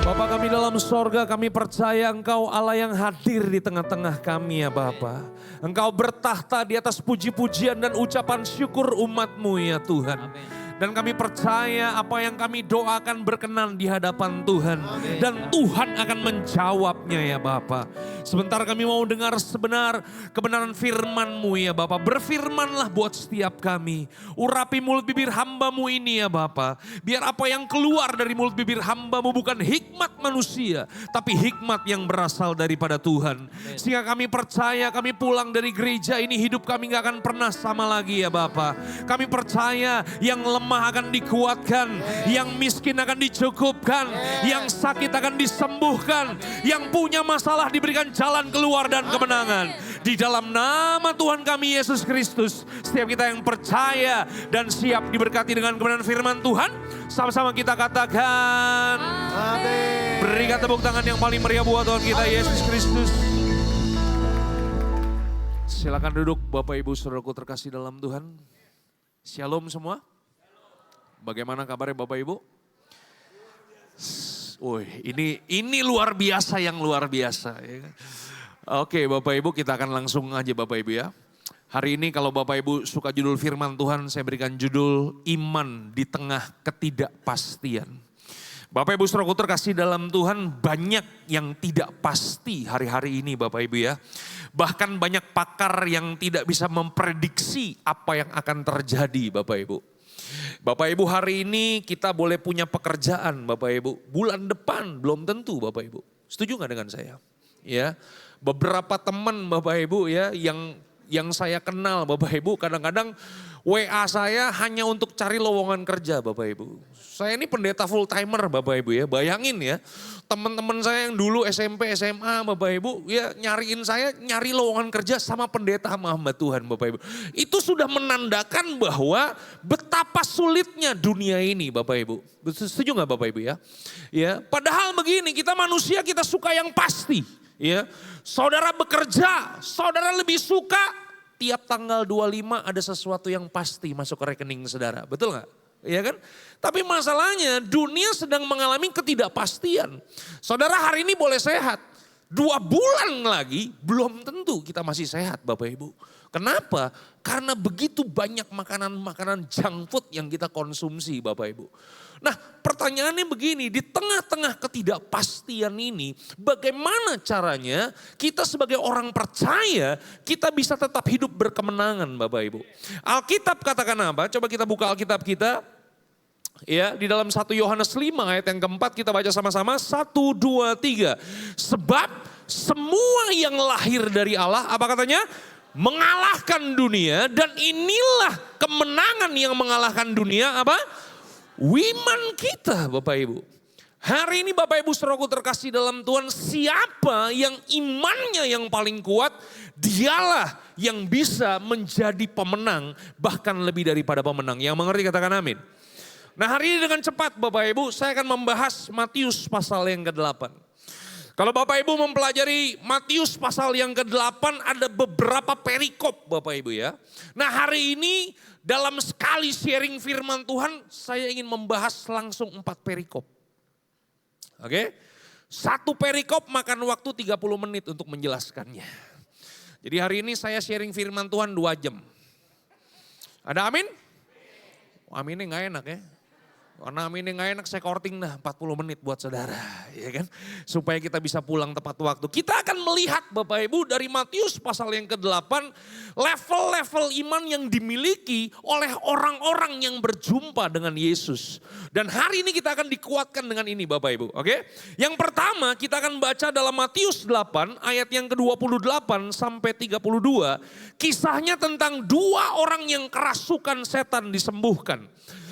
Bapa kami dalam sorga, kami percaya Engkau Allah yang hadir di tengah-tengah kami ya Bapa. Engkau bertahta di atas puji-pujian dan ucapan syukur umat-Mu ya Tuhan. Amin. Dan kami percaya apa yang kami doakan berkenan di hadapan Tuhan. Amin. Dan Tuhan akan menjawabnya ya Bapa. Sebentar kami mau dengar sebenar kebenaran firman-Mu ya Bapa. Berfirmanlah buat setiap kami. Urapi mulut bibir hamba-Mu ini ya Bapa. Biar apa yang keluar dari mulut bibir hamba-Mu bukan hikmat manusia. Tapi hikmat yang berasal daripada Tuhan. Sehingga kami percaya kami pulang dari gereja ini hidup kami gak akan pernah sama lagi ya Bapa. Kami percaya yang lemah akan dikuatkan, yang miskin akan dicukupkan, yang sakit akan disembuhkan, yang punya masalah diberikan jalan keluar dan kemenangan. Di dalam nama Tuhan kami Yesus Kristus, setiap kita yang percaya dan siap diberkati dengan kebenaran firman Tuhan, sama-sama kita katakan, Amin. berikan tepuk tangan yang paling meriah buat Tuhan kita Yesus Kristus. Silakan duduk Bapak Ibu Saudaraku terkasih dalam Tuhan. Shalom semua. Bagaimana kabarnya Bapak Ibu? Woi, ini luar biasa yang luar biasa. Ya. Oke Bapak Ibu, kita akan langsung aja Bapak Ibu ya. Hari ini kalau Bapak Ibu suka judul firman Tuhan, saya berikan judul Iman di Tengah Ketidakpastian. Bapak Ibu Saudaraku terkasih dalam Tuhan, banyak yang tidak pasti hari-hari ini Bapak Ibu ya. Bahkan banyak pakar yang tidak bisa memprediksi apa yang akan terjadi Bapak Ibu. Bapak Ibu, hari ini kita boleh punya pekerjaan Bapak Ibu. Bulan depan belum tentu Bapak Ibu. Setuju gak dengan saya? Ya, beberapa teman Bapak Ibu ya yang saya kenal Bapak Ibu, kadang-kadang WA saya hanya untuk cari lowongan kerja Bapak Ibu. Saya ini pendeta full timer Bapak Ibu ya, bayangin ya. Teman-teman saya yang dulu SMP, SMA Bapak Ibu ya nyariin saya, nyari lowongan kerja sama pendeta sama hamba Tuhan Bapak Ibu. Itu sudah menandakan bahwa betapa sulitnya dunia ini Bapak Ibu. Setuju gak Bapak Ibu ya? Ya, padahal begini, kita manusia kita suka yang pasti. Ya, saudara bekerja, saudara lebih suka tiap tanggal 25 ada sesuatu yang pasti masuk ke rekening saudara. Betul gak? Iya kan? Tapi masalahnya dunia sedang mengalami ketidakpastian. Saudara hari ini boleh sehat. 2 bulan lagi belum tentu kita masih sehat Bapak Ibu. Kenapa? Karena begitu banyak makanan-makanan junk food yang kita konsumsi Bapak Ibu. Nah pertanyaannya begini, di tengah-tengah ketidakpastian ini bagaimana caranya kita sebagai orang percaya kita bisa tetap hidup berkemenangan Bapak Ibu. Alkitab katakan apa? Coba kita buka Alkitab kita. Ya, di dalam 1 Yohanes 5 ayat yang keempat kita baca sama-sama 1, 2, 3. Sebab semua yang lahir dari Allah, apa katanya? Mengalahkan dunia, dan inilah kemenangan yang mengalahkan dunia, apa? Iman kita Bapak Ibu. Hari ini Bapak Ibu Saudaraku terkasih dalam Tuhan, siapa yang imannya yang paling kuat, dialah yang bisa menjadi pemenang, bahkan lebih daripada pemenang. Yang mengerti katakan amin. Nah hari ini dengan cepat Bapak Ibu saya akan membahas Matius pasal yang ke-8. Kalau Bapak Ibu mempelajari Matius pasal yang ke-8 ada beberapa perikop Bapak Ibu ya. Nah hari ini dalam sekali sharing firman Tuhan saya ingin membahas langsung 4 perikop. Oke? 1 perikop makan waktu 30 menit untuk menjelaskannya. Jadi hari ini saya sharing firman Tuhan 2 jam. Ada amin? Aminnya gak enak ya. Karena aminnya gak enak saya korting dah 40 menit buat saudara. Ya kan? Supaya kita bisa pulang tepat waktu. Kita akan melihat Bapak Ibu dari Matius pasal yang ke-8. Level-level iman yang dimiliki oleh orang-orang yang berjumpa dengan Yesus. Dan hari ini kita akan dikuatkan dengan ini Bapak Ibu. Oke? Yang pertama kita akan baca dalam Matius 8 ayat yang ke-28 sampai 32. Kisahnya tentang 2 orang yang kerasukan setan disembuhkan.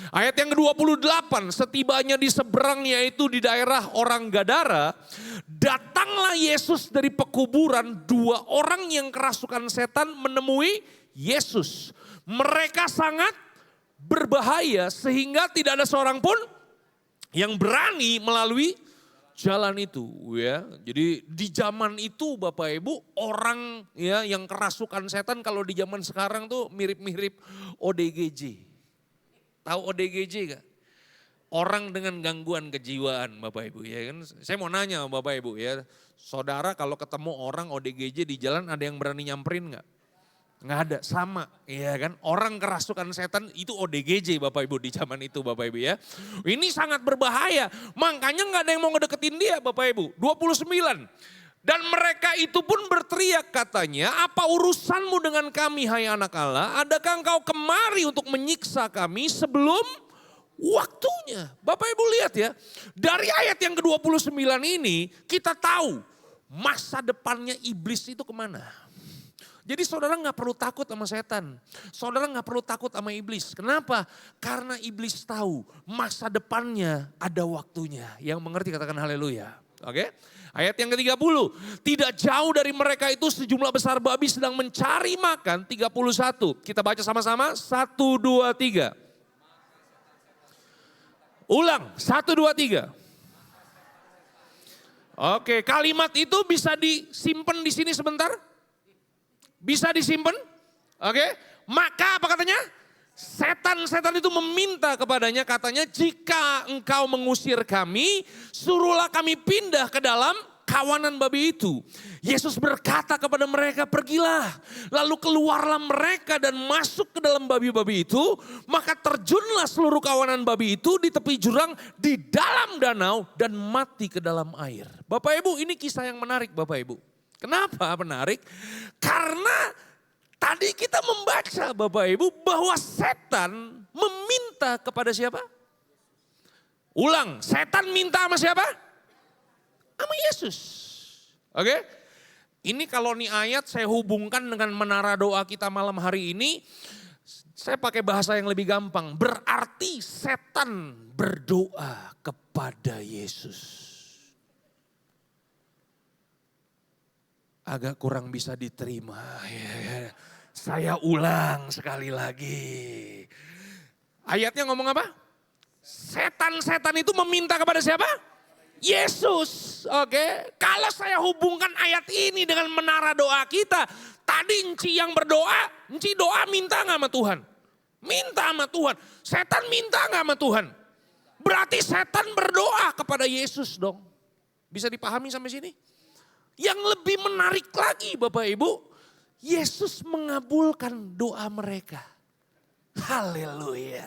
Ayat yang ke-28, setibanya di seberang yaitu di daerah orang Gadara, datanglah Yesus dari pekuburan, 2 orang yang kerasukan setan menemui Yesus. Mereka sangat berbahaya sehingga tidak ada seorang pun yang berani melalui jalan itu ya. Jadi di zaman itu Bapak Ibu orang ya yang kerasukan setan kalau di zaman sekarang tuh mirip-mirip ODGJ. Tahu ODGJ gak? orang dengan gangguan kejiwaan Bapak Ibu ya kan. Saya mau nanya sama Bapak Ibu ya, saudara kalau ketemu orang ODGJ di jalan ada yang berani nyamperin nggak? Nggak ada, sama ya kan. Orang kerasukan setan itu ODGJ Bapak Ibu di zaman itu Bapak Ibu ya. Ini sangat berbahaya, makanya nggak ada yang mau ngedeketin dia Bapak Ibu. 29. Dan mereka itu pun berteriak katanya, apa urusanmu dengan kami hai anak Allah? Adakah engkau kemari untuk menyiksa kami sebelum waktunya? Bapak Ibu lihat ya, dari ayat yang ke-29 ini kita tahu masa depannya iblis itu kemana. Jadi saudara nggak perlu takut sama setan. Saudara nggak perlu takut sama iblis. Kenapa? Karena iblis tahu masa depannya ada waktunya. Yang mengerti katakan haleluya. Oke? Ayat yang ke-30. Tidak jauh dari mereka itu sejumlah besar babi sedang mencari makan. 31. Kita baca sama-sama. 1, 2, 3. Ulang. 1, 2, 3. Oke, kalimat itu bisa disimpan di sini sebentar? Bisa disimpan? Oke. Maka apa katanya? Setan-setan itu meminta kepadanya, katanya jika engkau mengusir kami, suruhlah kami pindah ke dalam kawanan babi itu. Yesus berkata kepada mereka, pergilah. Lalu keluarlah mereka dan masuk ke dalam babi-babi itu. Maka terjunlah seluruh kawanan babi itu di tepi jurang di dalam danau dan mati ke dalam air. Bapak Ibu, ini kisah yang menarik Bapak Ibu. Kenapa menarik? Karena tadi kita membaca Bapak Ibu bahwa setan meminta kepada siapa? Ulang, setan minta sama siapa? Sama Yesus. Oke? Ini kalau nih ayat saya hubungkan dengan menara doa kita malam hari ini. Saya pakai bahasa yang lebih gampang. Berarti setan berdoa kepada Yesus. Agak kurang bisa diterima. Ya. Saya ulang sekali lagi. Ayatnya ngomong apa? Setan-setan itu meminta kepada siapa? Yesus. Oke. Kalau saya hubungkan ayat ini dengan menara doa kita. Tadi Enci yang berdoa, Enci doa minta gak sama Tuhan? Minta sama Tuhan. Setan minta gak sama Tuhan? Berarti setan berdoa kepada Yesus dong. Bisa dipahami sampai sini? Yang lebih menarik lagi Bapak Ibu, Yesus mengabulkan doa mereka. Haleluya.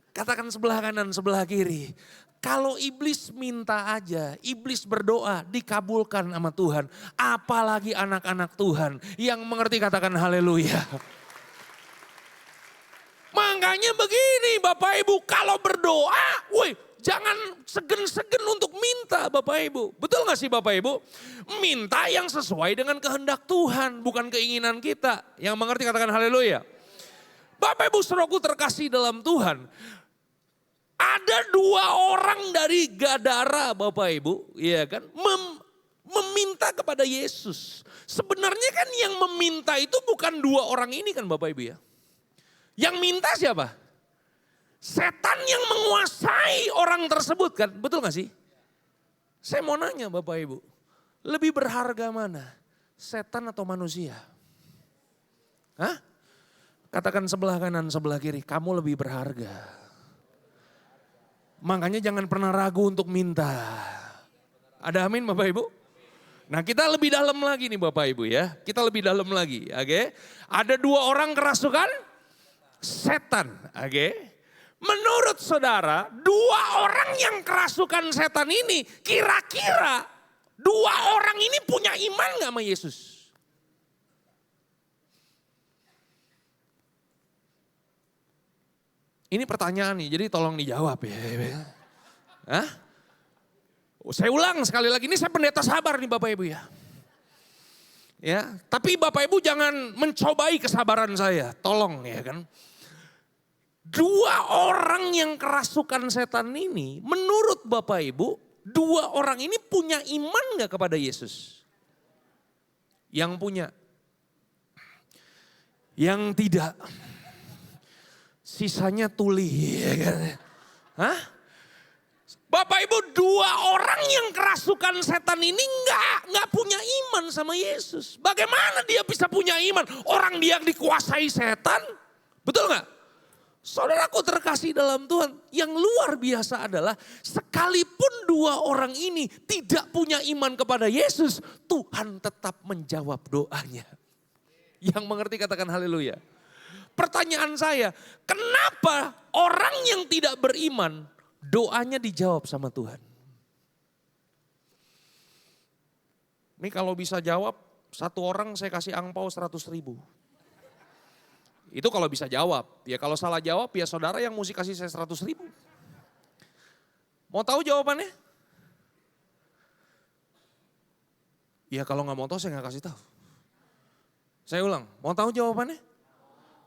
Katakan sebelah kanan, sebelah kiri. Kalau iblis minta aja, iblis berdoa dikabulkan sama Tuhan. Apalagi anak-anak Tuhan yang mengerti katakan haleluya. Makanya begini Bapak Ibu, kalau berdoa, jangan segen-segen untuk minta Bapak Ibu. Betul gak sih Bapak Ibu? Minta yang sesuai dengan kehendak Tuhan, bukan keinginan kita. Yang mengerti katakan haleluya. Bapak Ibu saudaraku terkasih dalam Tuhan. Ada 2 orang dari Gadara Bapak Ibu, ya kan, meminta kepada Yesus. Sebenarnya kan yang meminta itu bukan 2 orang ini kan Bapak Ibu ya. Yang minta siapa? Setan yang menguasai orang tersebut kan, betul gak sih? Saya mau nanya Bapak Ibu, lebih berharga mana? Setan atau manusia? Hah? Katakan sebelah kanan, sebelah kiri, kamu lebih berharga. Makanya jangan pernah ragu untuk minta. Ada amin Bapak Ibu? Nah kita lebih dalam lagi nih Bapak Ibu ya. Kita lebih dalam lagi, oke? Ada 2 orang kerasukan setan, oke? Menurut saudara, 2 orang yang kerasukan setan ini, kira-kira 2 orang ini punya iman gak sama Yesus? Ini pertanyaan nih, jadi tolong dijawab ya. Hah? Saya ulang sekali lagi, ini saya pendeta sabar nih Bapak Ibu ya. Ya, tapi Bapak Ibu jangan mencobai kesabaran saya, tolong ya kan. 2 orang yang kerasukan setan ini, menurut Bapak Ibu, 2 orang ini punya iman gak kepada Yesus? Yang punya. Yang tidak. Sisanya tuli. Ya kan? Hah? Bapak Ibu 2 orang yang kerasukan setan ini nggak punya iman sama Yesus. Bagaimana dia bisa punya iman? Orang dia dikuasai setan. Betul gak? Saudaraku terkasih dalam Tuhan, yang luar biasa adalah sekalipun dua orang ini tidak punya iman kepada Yesus, Tuhan tetap menjawab doanya. Yang mengerti katakan haleluya. Pertanyaan saya, kenapa orang yang tidak beriman doanya dijawab sama Tuhan? Ini kalau bisa jawab, satu orang saya kasih angpau 100.000. Itu kalau bisa jawab. Ya kalau salah jawab ya saudara yang mesti kasih saya 100.000. Mau tahu jawabannya? Ya kalau nggak mau tahu saya nggak kasih tahu. Saya ulang, mau tahu jawabannya?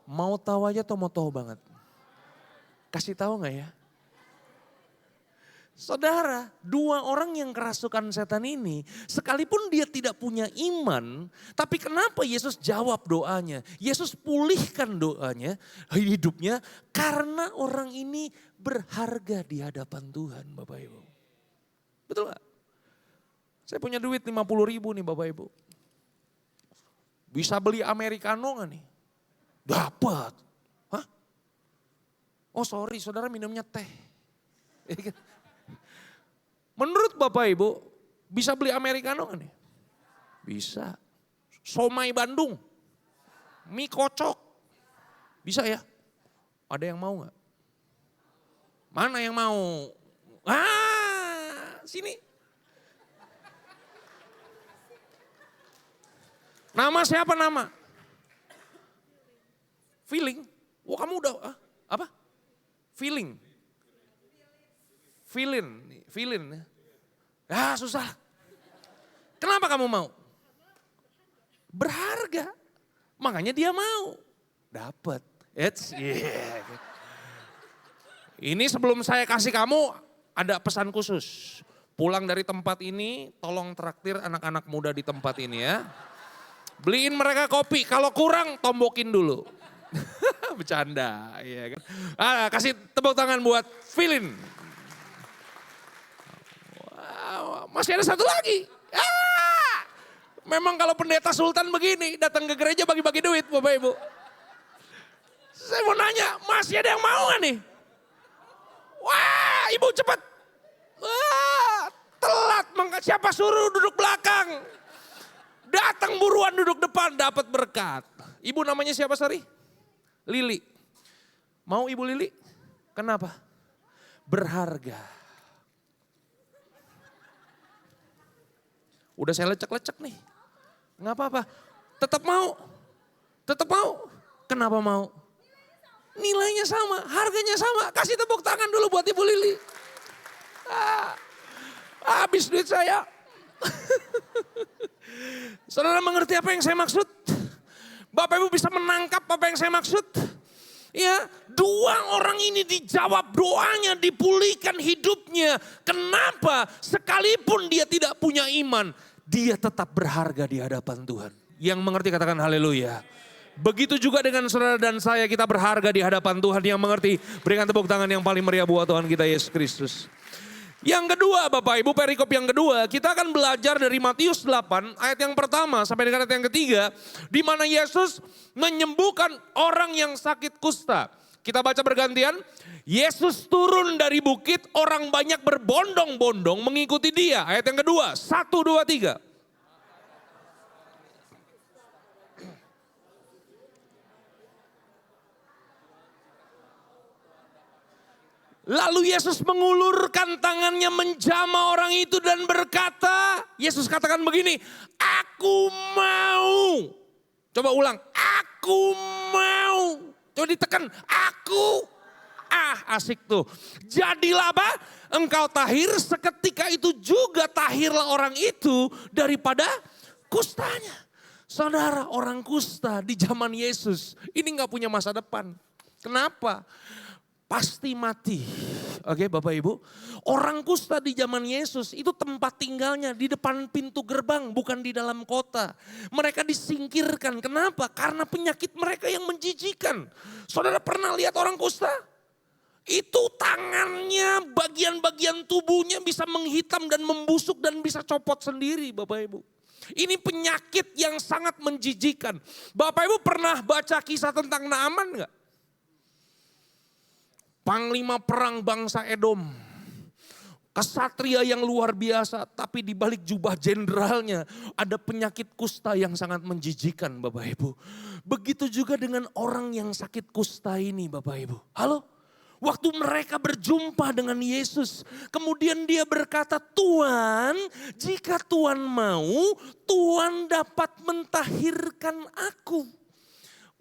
Mau tahu aja atau mau tahu banget? Kasih tahu nggak ya? Saudara, dua orang yang kerasukan setan ini, sekalipun dia tidak punya iman, tapi kenapa Yesus jawab doanya? Yesus pulihkan doanya, hidupnya, karena orang ini berharga di hadapan Tuhan, Bapak Ibu. Betul gak? Saya punya duit 50.000 nih Bapak Ibu. Bisa beli americano gak nih? Dapat. Hah? Oh sorry, saudara minumnya teh. Menurut Bapak Ibu, bisa beli americano kan nih? Bisa. Somai Bandung, mie kocok, bisa ya? Ada yang mau gak? Mana yang mau? Sini. Nama siapa nama? Feeling. Wah kamu udah, apa? Feeling. Feeling. Ya susah. Kenapa kamu mau? Berharga. Makanya dia mau. Dapat. Ini sebelum saya kasih kamu ada pesan khusus. Pulang dari tempat ini tolong traktir anak-anak muda di tempat ini ya. Beliin mereka kopi. Kalau kurang tombokin dulu. Bercanda. Ya kan? Kasih tepuk tangan buat Feeling. Masih ada satu lagi. Memang kalau pendeta sultan begini, datang ke gereja bagi-bagi duit Bapak Ibu. Saya mau nanya, masih ada yang mau gak nih? Wah, Ibu cepat. Wah, telat. Siapa suruh duduk belakang? Datang buruan duduk depan, dapat berkat. Ibu namanya siapa, sorry? Lili. Mau Ibu Lili? Kenapa? Berharga. Udah saya lecek-lecek nih. Nggak apa-apa. Tetap mau. Kenapa mau? Nilainya sama, harganya sama. Kasih tepuk tangan dulu buat Ibu Lili. Habis duit saya. Saudara mengerti apa yang saya maksud? Bapak Ibu bisa menangkap apa yang saya maksud? Ya, dua orang ini dijawab doanya, dipulihkan hidupnya. Kenapa? Sekalipun dia tidak punya iman, dia tetap berharga di hadapan Tuhan. Yang mengerti katakan haleluya. Begitu juga dengan saudara dan saya, kita berharga di hadapan Tuhan. Yang mengerti, berikan tepuk tangan yang paling meriah buat Tuhan kita Yesus Kristus. Yang kedua Bapak Ibu, perikop yang kedua, kita akan belajar dari Matius 8 ayat yang pertama sampai dengan ayat yang ketiga. Di mana Yesus menyembuhkan orang yang sakit kusta. Kita baca bergantian. Yesus turun dari bukit, orang banyak berbondong-bondong mengikuti dia. Ayat yang kedua, 1, 2, 3. Lalu Yesus mengulurkan tangannya menjamah orang itu dan berkata, Yesus katakan begini, aku mau. Coba ulang, aku mau. Coba ditekan, aku. Asik tuh. Jadilah apa? Engkau tahir, seketika itu juga tahirlah orang itu daripada kustanya. Saudara, orang kusta di zaman Yesus ini gak punya masa depan. Kenapa? Pasti mati. Oke Bapak Ibu. Orang kusta di zaman Yesus itu tempat tinggalnya di depan pintu gerbang, bukan di dalam kota. Mereka disingkirkan. Kenapa? Karena penyakit mereka yang menjijikan. Saudara pernah lihat orang kusta? Itu tangannya, bagian-bagian tubuhnya bisa menghitam dan membusuk dan bisa copot sendiri Bapak Ibu. Ini penyakit yang sangat menjijikan. Bapak Ibu pernah baca kisah tentang Naaman enggak? panglima perang bangsa Edom. Kesatria yang luar biasa, tapi di balik jubah jenderalnya ada penyakit kusta yang sangat menjijikan Bapak Ibu. Begitu juga dengan orang yang sakit kusta ini Bapak Ibu. Halo? Waktu mereka berjumpa dengan Yesus, kemudian dia berkata, Tuhan, jika Tuhan mau, Tuhan dapat mentahirkan aku.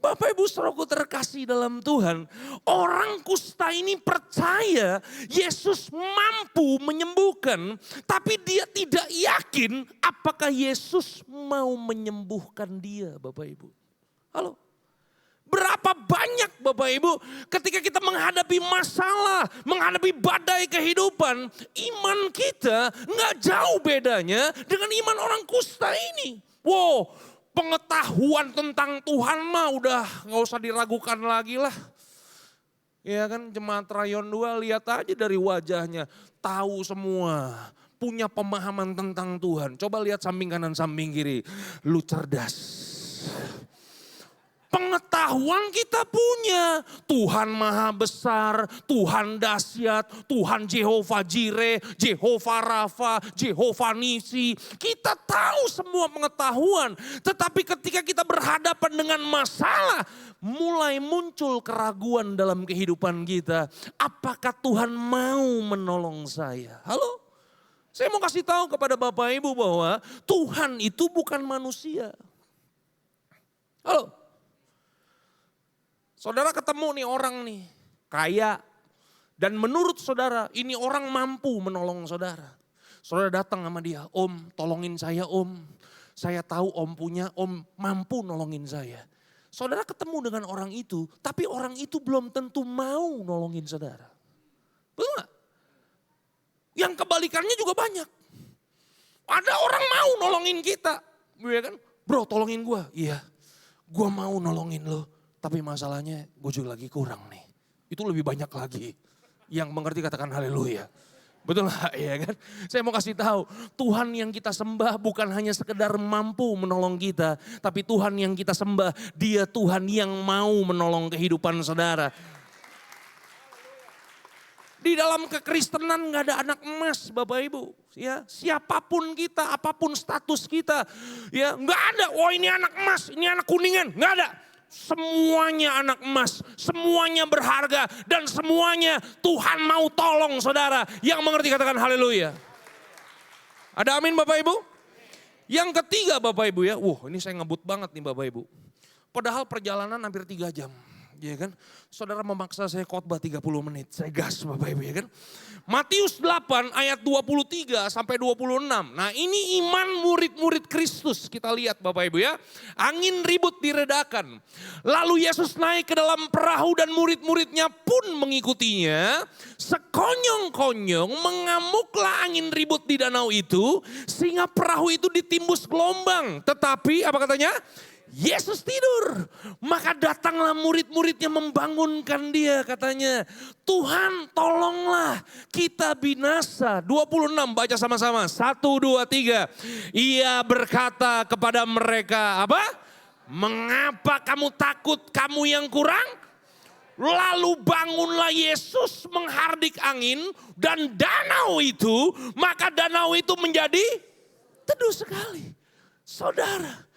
Bapak Ibu Saudaraku terkasih dalam Tuhan, orang kusta ini percaya Yesus mampu menyembuhkan, tapi dia tidak yakin apakah Yesus mau menyembuhkan dia Bapak Ibu. Halo? Berapa banyak Bapak Ibu ketika kita menghadapi masalah, menghadapi badai kehidupan, iman kita nggak jauh bedanya dengan iman orang kusta ini. Wow, pengetahuan tentang Tuhan mah udah nggak usah diragukan lagi lah. Ya kan, jemaat Rayon 2 lihat aja dari wajahnya, tahu semua, punya pemahaman tentang Tuhan. Coba lihat samping kanan samping kiri, lu cerdas. Pengetahuan kita punya. Tuhan maha besar, Tuhan dahsyat, Tuhan Jehovah Jireh, Jehovah Rafa, Jehovah Nisi. Kita tahu semua pengetahuan. Tetapi ketika kita berhadapan dengan masalah, mulai muncul keraguan dalam kehidupan kita. Apakah Tuhan mau menolong saya? Halo? Saya mau kasih tahu kepada Bapak Ibu bahwa Tuhan itu bukan manusia. Halo? Saudara ketemu nih orang nih, kaya. Dan menurut saudara ini orang mampu menolong saudara. Saudara datang sama dia, Om tolongin saya Om. Saya tahu Om punya, Om mampu nolongin saya. Saudara ketemu dengan orang itu, tapi orang itu belum tentu mau nolongin saudara. Betul gak? Yang kebalikannya juga banyak. Ada orang mau nolongin kita. Ya kan? Bro tolongin gue, iya gue mau nolongin lo. Tapi masalahnya gue juga lagi kurang nih. Itu lebih banyak lagi. Yang mengerti katakan haleluya. Betul gak ya kan? Saya mau kasih tahu, Tuhan yang kita sembah bukan hanya sekedar mampu menolong kita. Tapi Tuhan yang kita sembah, dia Tuhan yang mau menolong kehidupan saudara. Di dalam kekristenan gak ada anak emas Bapak Ibu. Ya, siapapun kita, apapun status kita. Ya, gak ada, oh ini anak emas, ini anak kuningan, gak ada. Semuanya anak emas, semuanya berharga dan semuanya Tuhan mau tolong saudara. Yang mengerti katakan haleluya. Ada amin Bapak Ibu? Yang ketiga Bapak Ibu ya, ini saya ngebut banget nih Bapak Ibu. Padahal perjalanan hampir 3 jam. Ya kan? Saudara memaksa saya khotbah 30 menit, saya gas Bapak Ibu ya kan. Matius 8 ayat 23 sampai 26. Nah ini iman murid-murid Kristus kita lihat Bapak Ibu ya. Angin ribut diredakan. Lalu Yesus naik ke dalam perahu dan murid-muridnya pun mengikutinya. Sekonyong-konyong mengamuklah angin ribut di danau itu. Sehingga perahu itu ditimbus gelombang. Tetapi apa katanya? Yesus tidur, maka datanglah murid-muridnya membangunkan dia katanya. Tuhan tolonglah kita binasa. 26 baca sama-sama, 1, 2, 3. Ia berkata kepada mereka apa? Mengapa kamu takut kamu yang kurang? Lalu bangunlah Yesus menghardik angin dan danau itu. Maka danau itu menjadi teduh sekali. Saudara.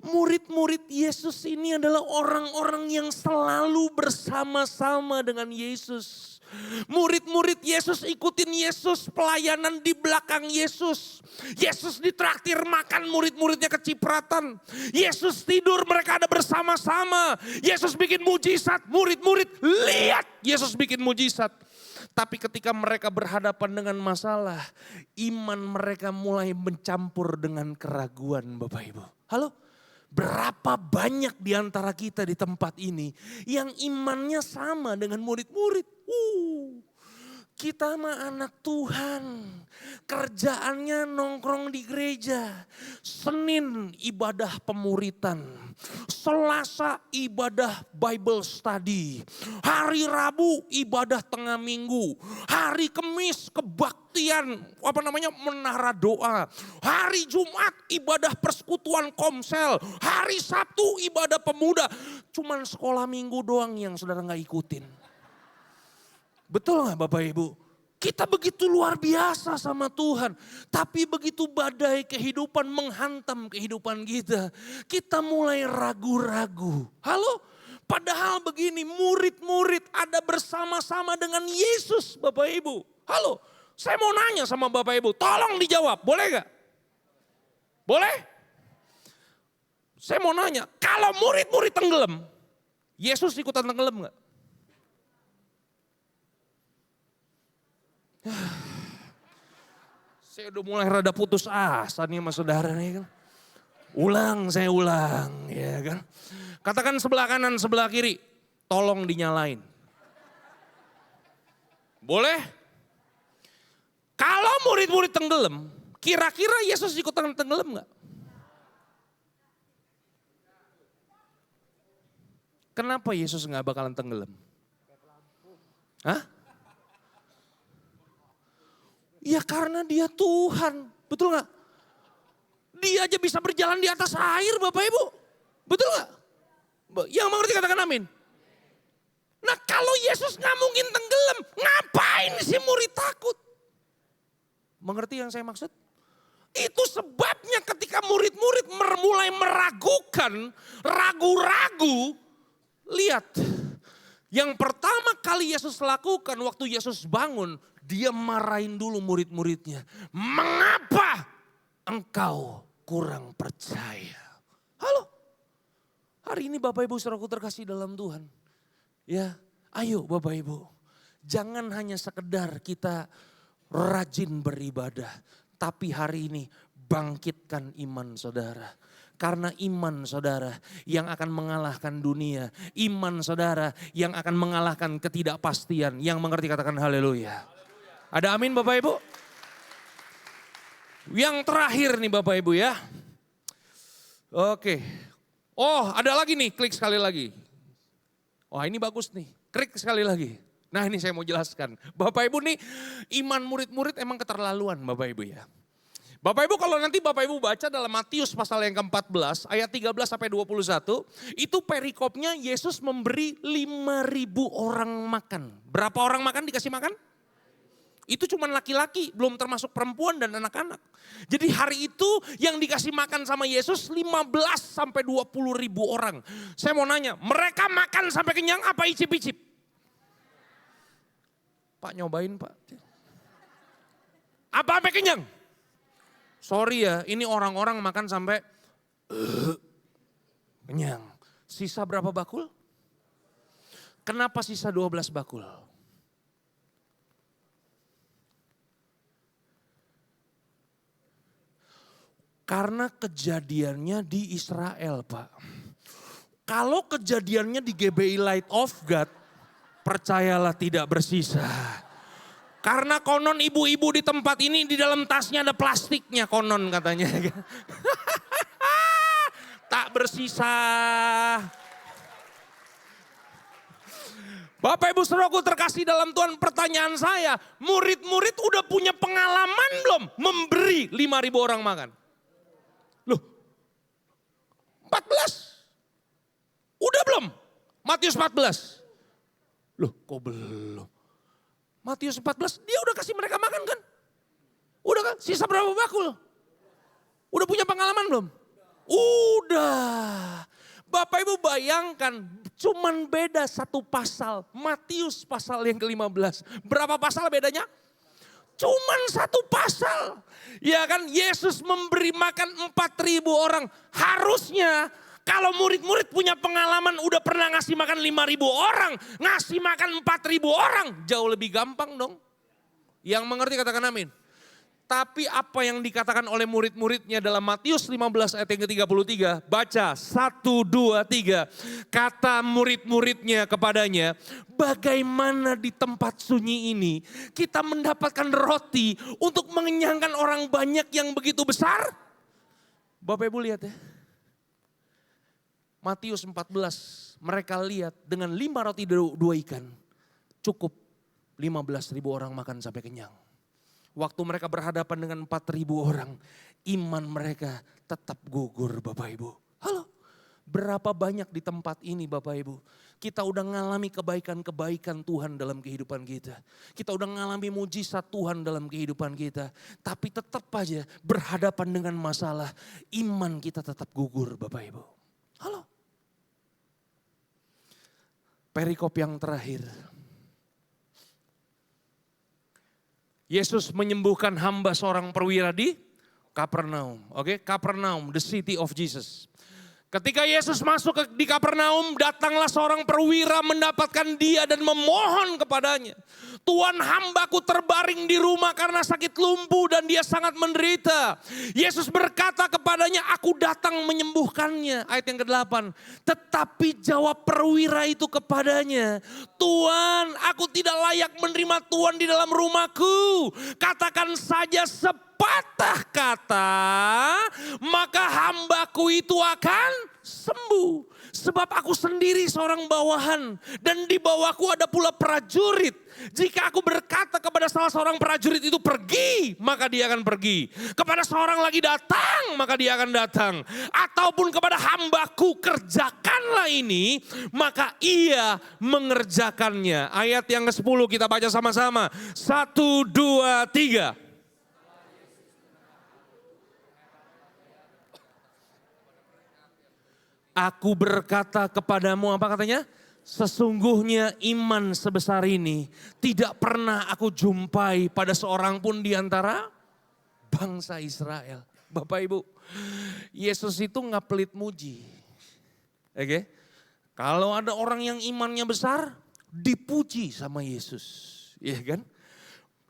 Murid-murid Yesus ini adalah orang-orang yang selalu bersama-sama dengan Yesus. Murid-murid Yesus ikutin Yesus, pelayanan di belakang Yesus. Yesus ditraktir makan, murid-muridnya kecipratan. Yesus tidur, mereka ada bersama-sama. Yesus bikin mujizat, murid-murid lihat Yesus bikin mujizat. Tapi ketika mereka berhadapan dengan masalah, iman mereka mulai mencampur dengan keraguan Bapak Ibu. Halo? Berapa banyak di antara kita di tempat ini yang imannya sama dengan murid-murid. Kita mah anak Tuhan. Kerjaannya nongkrong di gereja. Senin ibadah pemuritan. Selasa ibadah Bible study. Hari Rabu ibadah tengah minggu. Hari Kamis kebaktian menara doa. Hari Jumat ibadah persekutuan komsel. Hari Sabtu ibadah pemuda. Cuman sekolah minggu doang yang saudara gak ikutin. Betul nggak Bapak Ibu? Kita begitu luar biasa sama Tuhan. Tapi begitu badai kehidupan menghantam kehidupan kita. Kita mulai ragu-ragu. Halo? Padahal begini, murid-murid ada bersama-sama dengan Yesus Bapak Ibu. Halo? Saya mau nanya sama Bapak Ibu, tolong dijawab, boleh gak? Boleh? Saya mau nanya, kalau murid-murid tenggelam, Yesus ikutan tenggelam gak? Saya udah mulai rada putus asa nih sama saudara nih kan. Saya ulang ya kan. Katakan sebelah kanan, sebelah kiri, tolong dinyalain. Boleh? Kalau murid-murid tenggelam, kira-kira Yesus ikutan tenggelam gak? Kenapa Yesus gak bakalan tenggelam? Hah? Ya karena dia Tuhan, betul gak? Dia aja bisa berjalan di atas air Bapak Ibu, betul gak? Yang mengerti katakan amin. Nah kalau Yesus gak mungkin tenggelam, ngapain si murid takut? Mengerti yang saya maksud? Itu sebabnya ketika murid-murid mulai meragukan, ragu-ragu, lihat. Yang pertama kali Yesus lakukan waktu Yesus bangun, dia marahin dulu murid-muridnya. Mengapa engkau kurang percaya? Halo, hari ini Bapak Ibu saudaraku terkasih dalam Tuhan. Ya, ayo Bapak Ibu, jangan hanya sekedar kita rajin beribadah, tapi hari ini bangkitkan iman saudara. Karena iman saudara yang akan mengalahkan dunia. Iman saudara yang akan mengalahkan ketidakpastian. Yang mengerti katakan haleluya. Ada amin Bapak Ibu? Yang terakhir nih Bapak Ibu ya. Oke. Oh ada lagi nih, klik sekali lagi. Wah ini bagus nih, klik sekali lagi. Nah ini saya mau jelaskan. Bapak Ibu nih iman murid-murid emang keterlaluan Bapak Ibu ya. Bapak Ibu kalau nanti Bapak Ibu baca dalam Matius pasal yang ke-14 ayat 13 sampai 21. Itu perikopnya Yesus memberi 5.000 orang makan. Berapa orang makan dikasih makan? Itu cuma laki-laki, belum termasuk perempuan dan anak-anak. Jadi hari itu yang dikasih makan sama Yesus 15 sampai 20 ribu orang. Saya mau nanya, mereka makan sampai kenyang apa icip-icip? Pak nyobain Pak. Apa sampai kenyang? Sorry ya, ini orang-orang makan sampai kenyang. Sisa berapa bakul? Kenapa sisa 12 bakul? Karena kejadiannya di Israel Pak. Kalau kejadiannya di GBI Light of God, percayalah tidak bersisa. Karena konon ibu-ibu di tempat ini di dalam tasnya ada plastiknya konon katanya. Tak bersisa. Bapak Ibu saudaraku terkasih dalam Tuhan, pertanyaan saya, murid-murid udah punya pengalaman belum memberi 5.000 orang makan? Loh, 14? Udah belum? Matius 14. Loh, kok belum? Matius 14, dia udah kasih mereka makan kan? Udah kan? Sisa berapa bakul? Udah punya pengalaman belum? Udah. Bapak Ibu bayangkan, cuman beda satu pasal. Matius pasal yang ke-15. Berapa pasal bedanya? Cuman satu pasal. Ya kan, Yesus memberi makan 4.000 orang. Harusnya kalau murid-murid punya pengalaman udah pernah ngasih makan 5.000 orang. Ngasih makan 4.000 orang. Jauh lebih gampang dong. Yang mengerti katakan amin. Tapi apa yang dikatakan oleh murid-muridnya dalam Matius 15 ayat yang ke-33. Baca 1, 2, 3. Kata murid-muridnya kepadanya. Bagaimana di tempat sunyi ini kita mendapatkan roti untuk mengenyangkan orang banyak yang begitu besar? Bapak Ibu lihat ya. Matius 14, mereka lihat dengan 5 roti 2 ikan, cukup 15.000 orang makan sampai kenyang. Waktu mereka berhadapan dengan 4.000 orang, iman mereka tetap gugur Bapak Ibu. Halo, Berapa banyak di tempat ini Bapak Ibu, kita udah ngalami kebaikan-kebaikan Tuhan dalam kehidupan kita. Kita udah ngalami mujizat Tuhan dalam kehidupan kita. Tapi tetap aja berhadapan dengan masalah, iman kita tetap gugur Bapak Ibu. Halo. Perikop yang terakhir. Yesus menyembuhkan hamba seorang perwira di Kapernaum. Oke, Kapernaum, the city of Jesus. Ketika Yesus masuk di Kapernaum, datanglah seorang perwira mendapatkan dia dan memohon kepadanya. Tuhan, hambaku terbaring di rumah karena sakit lumpuh dan dia sangat menderita. Yesus berkata kepadanya, aku datang menyembuhkannya. Ayat yang ke-8. Tetapi jawab perwira itu kepadanya, Tuhan, aku tidak layak menerima Tuhan di dalam rumahku. Katakan saja sepatah kata, maka hambaku itu akan sembuh. Sebab aku sendiri seorang bawahan dan di bawahku ada pula prajurit. Jika aku berkata kepada salah seorang prajurit itu pergi, maka dia akan pergi. Kepada seorang lagi datang, maka dia akan datang. Ataupun kepada hambaku kerjakanlah ini, maka ia mengerjakannya. Ayat yang ke-10 kita baca sama-sama. 1, 2, 3. Aku berkata kepadamu, apa katanya? Sesungguhnya iman sebesar ini tidak pernah aku jumpai pada seorang pun di antara bangsa Israel. Bapak Ibu, Yesus itu nggak pelit muji. Oke? Kalau ada orang yang imannya besar, dipuji sama Yesus. Iya kan?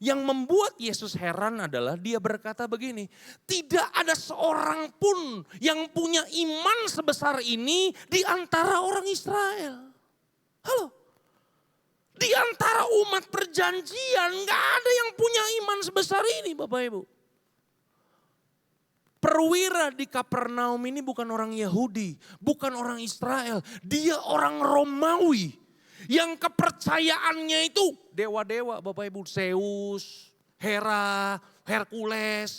Yang membuat Yesus heran adalah dia berkata begini, tidak ada seorang pun yang punya iman sebesar ini di antara orang Israel. Halo, di antara umat perjanjian gak ada yang punya iman sebesar ini Bapak Ibu. Perwira di Kapernaum ini bukan orang Yahudi, bukan orang Israel, dia orang Romawi. Yang kepercayaannya itu dewa-dewa Bapak Ibu, Zeus, Hera, Hercules.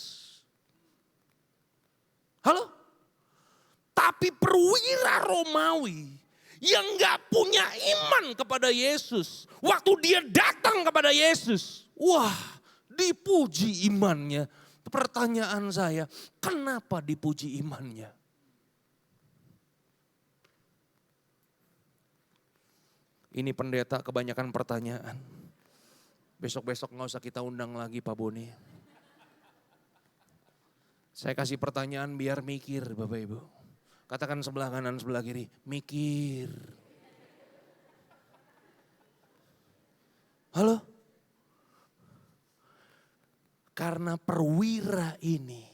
Halo? Tapi perwira Romawi yang gak punya iman kepada Yesus. Waktu dia datang kepada Yesus, wah dipuji imannya. Pertanyaan saya, kenapa dipuji imannya? Ini pendeta kebanyakan pertanyaan. Besok-besok gak usah kita undang lagi Pak Boni. Saya kasih pertanyaan biar mikir Bapak Ibu. Katakan sebelah kanan sebelah kiri, mikir. Halo? Karena perwira ini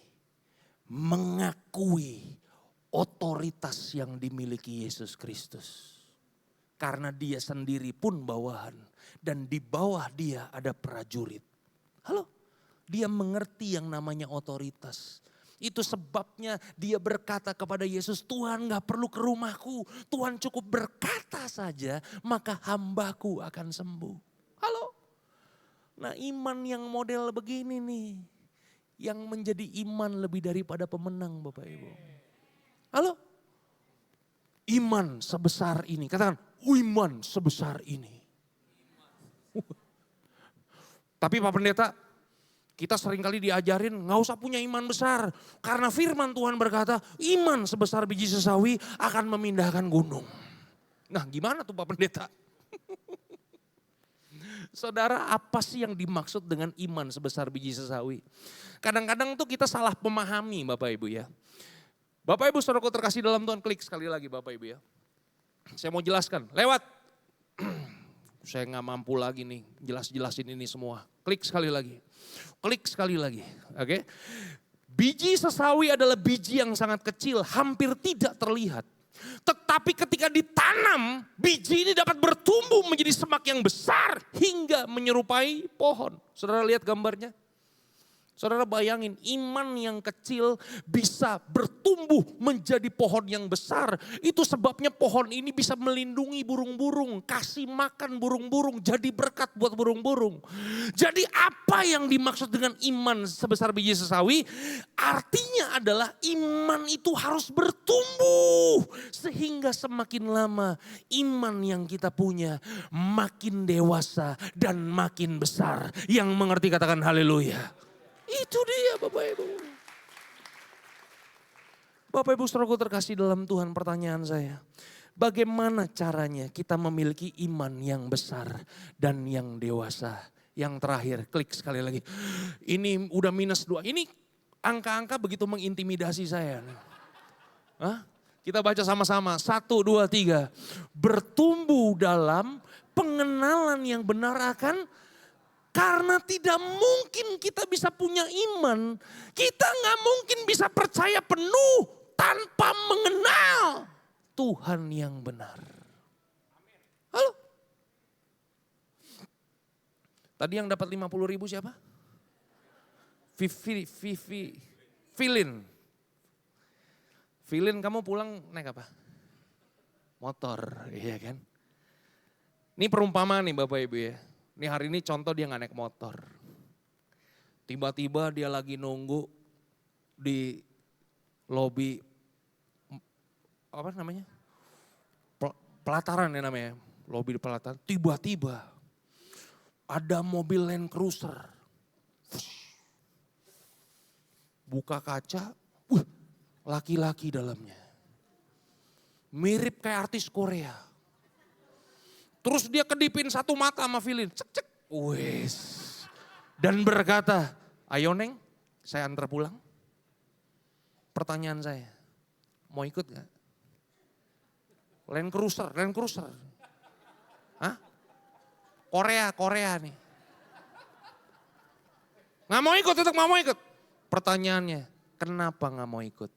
mengakui otoritas yang dimiliki Yesus Kristus. Karena dia sendiri pun bawahan. Dan di bawah dia ada prajurit. Halo? Dia mengerti yang namanya otoritas. Itu sebabnya dia berkata kepada Yesus, Tuhan gak perlu ke rumahku. Tuhan cukup berkata saja, maka hambaku akan sembuh. Halo? Nah iman yang model begini nih. Yang menjadi iman lebih daripada pemenang Bapak Ibu. Halo? Iman sebesar ini. Katakan, iman sebesar ini. Tapi Pak Pendeta, kita seringkali diajarin gak usah punya iman besar. Karena firman Tuhan berkata, iman sebesar biji sesawi akan memindahkan gunung. Nah gimana tuh Pak Pendeta? Saudara, apa sih yang dimaksud dengan iman sebesar biji sesawi? Kadang-kadang tuh kita salah memahami Bapak Ibu ya. Bapak Ibu saudaraku terkasih dalam Tuhan, klik sekali lagi Bapak Ibu ya. Saya mau jelaskan, lewat. Saya gak mampu lagi nih jelasin ini semua. Klik sekali lagi. Klik sekali lagi. Oke. Biji sesawi adalah biji yang sangat kecil, hampir tidak terlihat. Tetapi ketika ditanam, biji ini dapat bertumbuh menjadi semak yang besar hingga menyerupai pohon. Saudara lihat gambarnya? Saudara bayangin, iman yang kecil bisa bertumbuh menjadi pohon yang besar. Itu sebabnya pohon ini bisa melindungi burung-burung, kasih makan burung-burung, jadi berkat buat burung-burung. Jadi apa yang dimaksud dengan iman sebesar biji sesawi? Artinya adalah iman itu harus bertumbuh. Sehingga semakin lama iman yang kita punya makin dewasa dan makin besar. Yang mengerti katakan haleluya. Itu dia Bapak Ibu. Bapak Ibu saudaraku terkasih dalam Tuhan, pertanyaan saya. Bagaimana caranya kita memiliki iman yang besar dan yang dewasa? Yang terakhir, klik sekali lagi. Ini udah -2. Ini angka-angka begitu mengintimidasi saya. Hah? Kita baca sama-sama. 1, 2, 3. Bertumbuh dalam pengenalan yang benar akan. Karena tidak mungkin kita bisa punya iman. Kita nggak mungkin bisa percaya penuh tanpa mengenal Tuhan yang benar. Halo? Tadi yang dapat 50.000 siapa? Filin. Filin, kamu pulang naik apa? Motor, iya kan? Ini perumpamaan nih Bapak Ibu ya. Ini hari ini contoh dia gak naik motor. Tiba-tiba dia lagi nunggu di lobi, apa namanya? Pelataran ya namanya, lobi di pelataran. Tiba-tiba ada mobil Land Cruiser. Buka kaca, laki-laki dalamnya. Mirip kayak artis Korea. Terus dia kedipin satu mata sama Filin. Cek cek. Wes. Dan berkata, ayo Neng saya antar pulang. Pertanyaan saya, mau ikut gak? Land Cruiser. Hah? Korea nih. Gak mau ikut, tetap gak mau ikut. Pertanyaannya, kenapa gak mau ikut?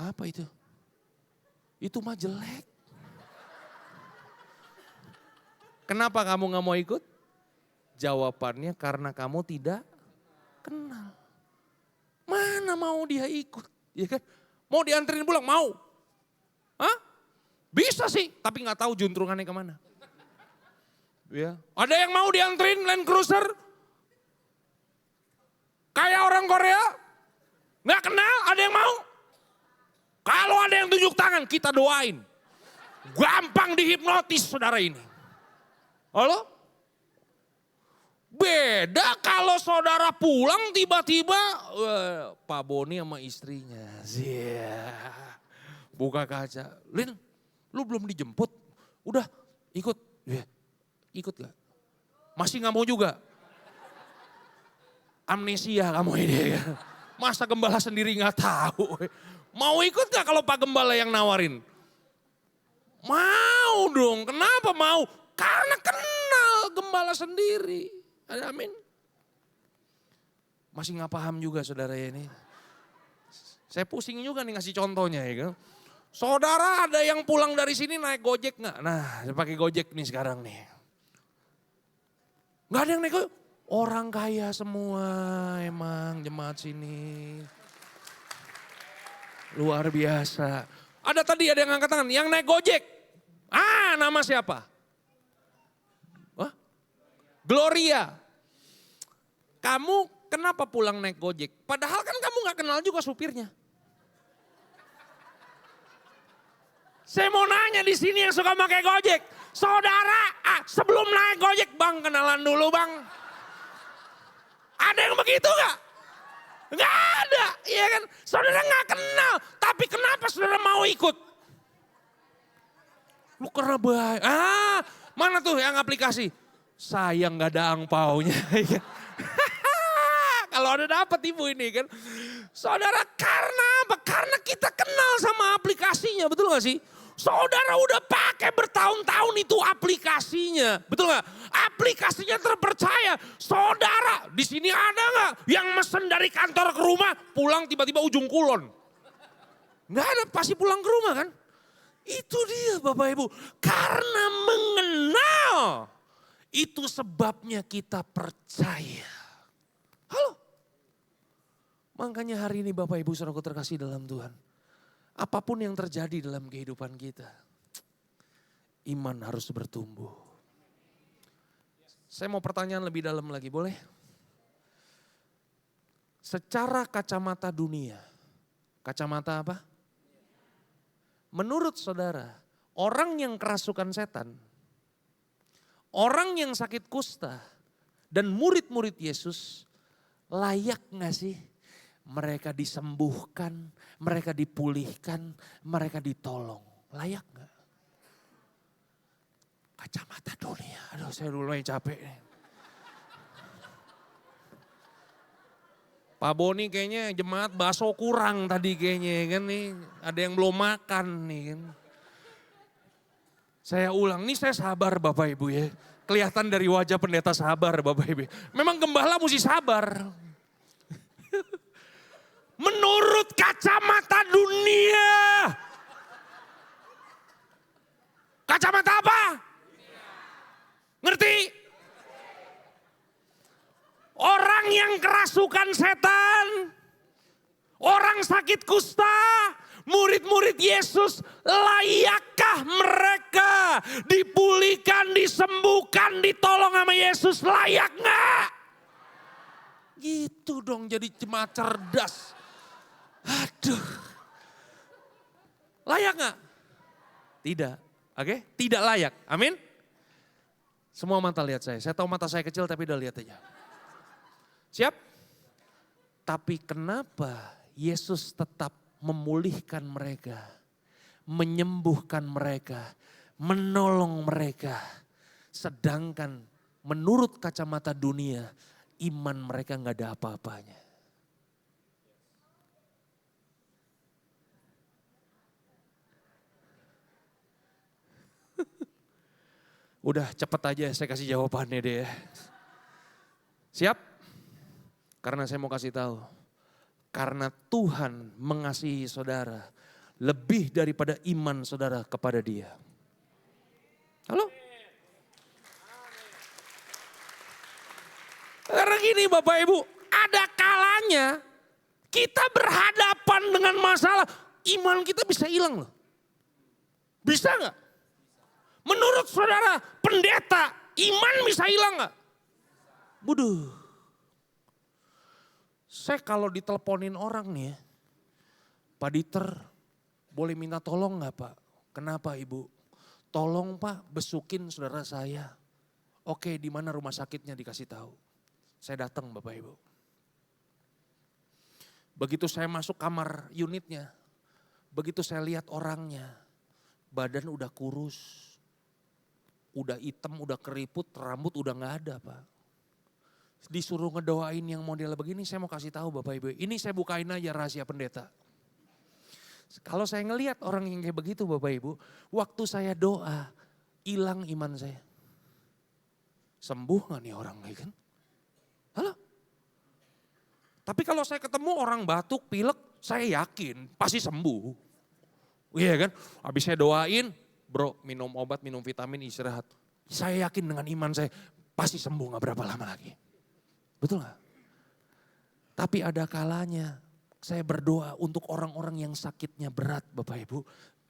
Apa itu? Itu mah jelek. Kenapa kamu gak mau ikut? Jawabannya karena kamu tidak kenal. Mana mau dia ikut? Ya kan? Mau dianterin pulang? Mau. Hah? Bisa sih, tapi gak tahu juntrungannya kemana. Ya. Ada yang mau dianterin Land Cruiser? Kayak orang Korea? Gak kenal, ada yang mau? Kalau ada yang tunjuk tangan, kita doain. Gampang dihipnotis saudara ini. Halo? Beda kalau saudara pulang tiba-tiba Pak Boni sama istrinya. Buka kaca. Lin, lu belum dijemput? Udah ikut. Ikut gak? Masih gak mau juga? Amnesia kamu ini. Masa gembala sendiri gak tahu? Mau ikut gak kalau Pak Gembala yang nawarin? Mau dong, kenapa mau? Karena kenal gembala sendiri. Amin. Masih gak paham juga saudara ini. Saya pusing juga nih ngasih contohnya ya kan. Saudara ada yang pulang dari sini naik Gojek gak? Nah saya pakai Gojek nih sekarang nih. Gak ada yang naik Gojek. Orang kaya semua emang jemaat sini. Luar biasa. Ada tadi ada yang angkat tangan, yang naik Gojek. Nama siapa? Gloria. Kamu kenapa pulang naik Gojek? Padahal kan kamu gak kenal juga supirnya. Saya mau nanya di sini yang suka pakai Gojek. Saudara, sebelum naik Gojek, Bang kenalan dulu Bang. Ada yang begitu gak? Gak ada, iya kan? Saudara gak kenal, tapi kenapa saudara mau ikut? Lu karena baik. Mana tuh yang aplikasi? Sayang gak ada angpaunya. Kalau ada dapat ibu ini kan. Saudara karena apa? Karena kita kenal sama aplikasinya, betul gak sih? Saudara udah pakai bertahun-tahun itu aplikasinya, betul gak? Aplikasinya terpercaya. Saudara di sini ada gak yang mesen dari kantor ke rumah, pulang tiba-tiba ujung kulon? Gak ada, pasti pulang ke rumah kan? Itu dia Bapak Ibu, karena mengenal. Itu sebabnya kita percaya. Makanya hari ini Bapak Ibu Saudaraku terkasih dalam Tuhan. Apapun yang terjadi dalam kehidupan kita, iman harus bertumbuh. Saya mau pertanyaan lebih dalam lagi, boleh? Secara kacamata dunia, kacamata apa? Menurut saudara, orang yang kerasukan setan, orang yang sakit kusta, dan murid-murid Yesus, layak gak sih mereka disembuhkan, mereka dipulihkan, mereka ditolong? Layak gak? Kacamata dunia, aduh saya dulu yang capek nih. Pak Boni kayaknya jemaat bakso kurang tadi kayaknya kan nih. Ada yang belum makan nih kan. Saya ulang, nih saya sabar Bapak Ibu ya. Kelihatan dari wajah pendeta sabar Bapak Ibu. Memang gembala mesti sabar. Menurut kacamata dunia. Kacamata apa? Ngerti? Orang yang kerasukan setan, orang sakit kusta, murid-murid Yesus, layakkah mereka dipulihkan, disembuhkan, ditolong sama Yesus? Layak gak? Gitu dong jadi jemaat cerdas. Aduh. Layak gak? Tidak. Oke? Tidak layak. Amin? Semua mata lihat saya. Saya tahu mata saya kecil tapi udah lihat aja. Siap? Tapi kenapa Yesus tetap memulihkan mereka, menyembuhkan mereka, menolong mereka. Sedangkan menurut kacamata dunia, iman mereka gak ada apa-apanya. Udah cepet aja saya kasih jawabannya deh ya. Siap? Karena saya mau kasih tahu. Karena Tuhan mengasihi saudara lebih daripada iman saudara kepada Dia. Halo? Karena gini Bapak Ibu, ada kalanya kita berhadapan dengan masalah, iman kita bisa hilang loh. Bisa gak? Menurut saudara pendeta, iman bisa hilang gak? Buduh. Saya kalau diteleponin orang nih ya, Pak Dieter boleh minta tolong gak Pak? Kenapa Ibu? Tolong Pak besukin saudara saya. Oke, di mana rumah sakitnya dikasih tahu. Saya datang Bapak Ibu. Begitu saya masuk kamar unitnya, begitu saya lihat orangnya, badan udah kurus, udah hitam, udah keriput, rambut udah gak ada Pak. Disuruh ngedoain yang model begini, saya mau kasih tahu Bapak Ibu. Ini saya bukain aja rahasia pendeta. Kalau saya ngelihat orang yang kayak begitu Bapak Ibu, waktu saya doa, hilang iman saya. Sembuh gak nih orang kayak kan? Halo? Tapi kalau saya ketemu orang batuk, pilek, saya yakin pasti sembuh. Iya kan? Habis saya doain, bro minum obat, minum vitamin, istirahat. Saya yakin dengan iman saya pasti sembuh gak berapa lama lagi. Betul gak? Tapi ada kalanya saya berdoa untuk orang-orang yang sakitnya berat Bapak Ibu.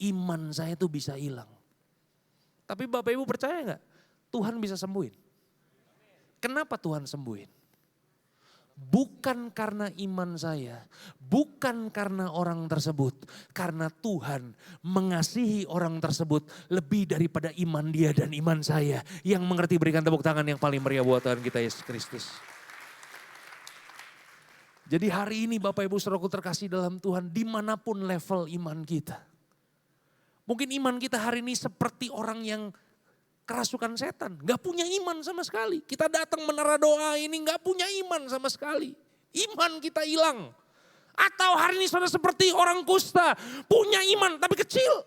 Iman saya itu bisa hilang. Tapi Bapak Ibu percaya gak? Tuhan bisa sembuhin. Kenapa Tuhan sembuhin? Bukan karena iman saya, bukan karena orang tersebut. Karena Tuhan mengasihi orang tersebut lebih daripada iman dia dan iman saya. Yang mengerti berikan tepuk tangan yang paling meriah buat Tuhan kita Yesus Kristus. Jadi hari ini Bapak Ibu Saudaraku terkasih dalam Tuhan, dimanapun level iman kita. Mungkin iman kita hari ini seperti orang yang kerasukan setan, gak punya iman sama sekali. Kita datang menara doa ini gak punya iman sama sekali. Iman kita hilang. Atau hari ini saudara seperti orang kusta, punya iman tapi kecil.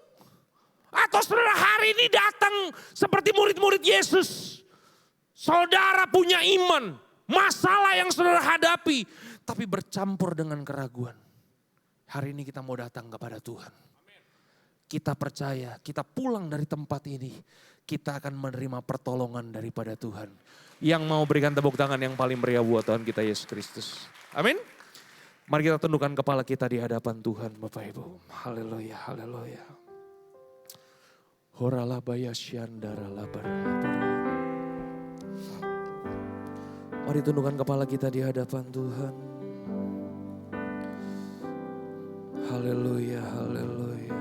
Atau saudara hari ini datang seperti murid-murid Yesus. Saudara punya iman, masalah yang saudara hadapi, tapi bercampur dengan keraguan. Hari ini kita mau datang kepada Tuhan. Kita percaya, kita pulang dari tempat ini, kita akan menerima pertolongan daripada Tuhan. Yang mau berikan tepuk tangan yang paling meriah buat Tuhan kita Yesus Kristus. Amin. Mari kita tundukkan kepala kita di hadapan Tuhan Bapak Ibu. Haleluya, haleluya. Horalabaya syandara labar. Mari tundukkan kepala kita di hadapan Tuhan. Haleluya, haleluya.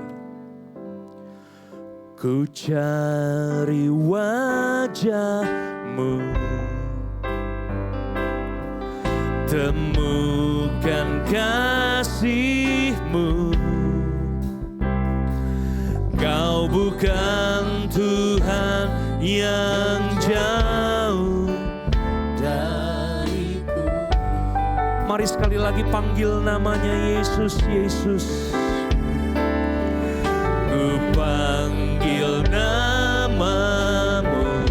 Ku cari wajah-Mu, temukan kasih-Mu. Kau bukan Tuhan yang jauh dariku. Mari sekali lagi panggil namanya Yesus, Yesus. Ku panggil namamu,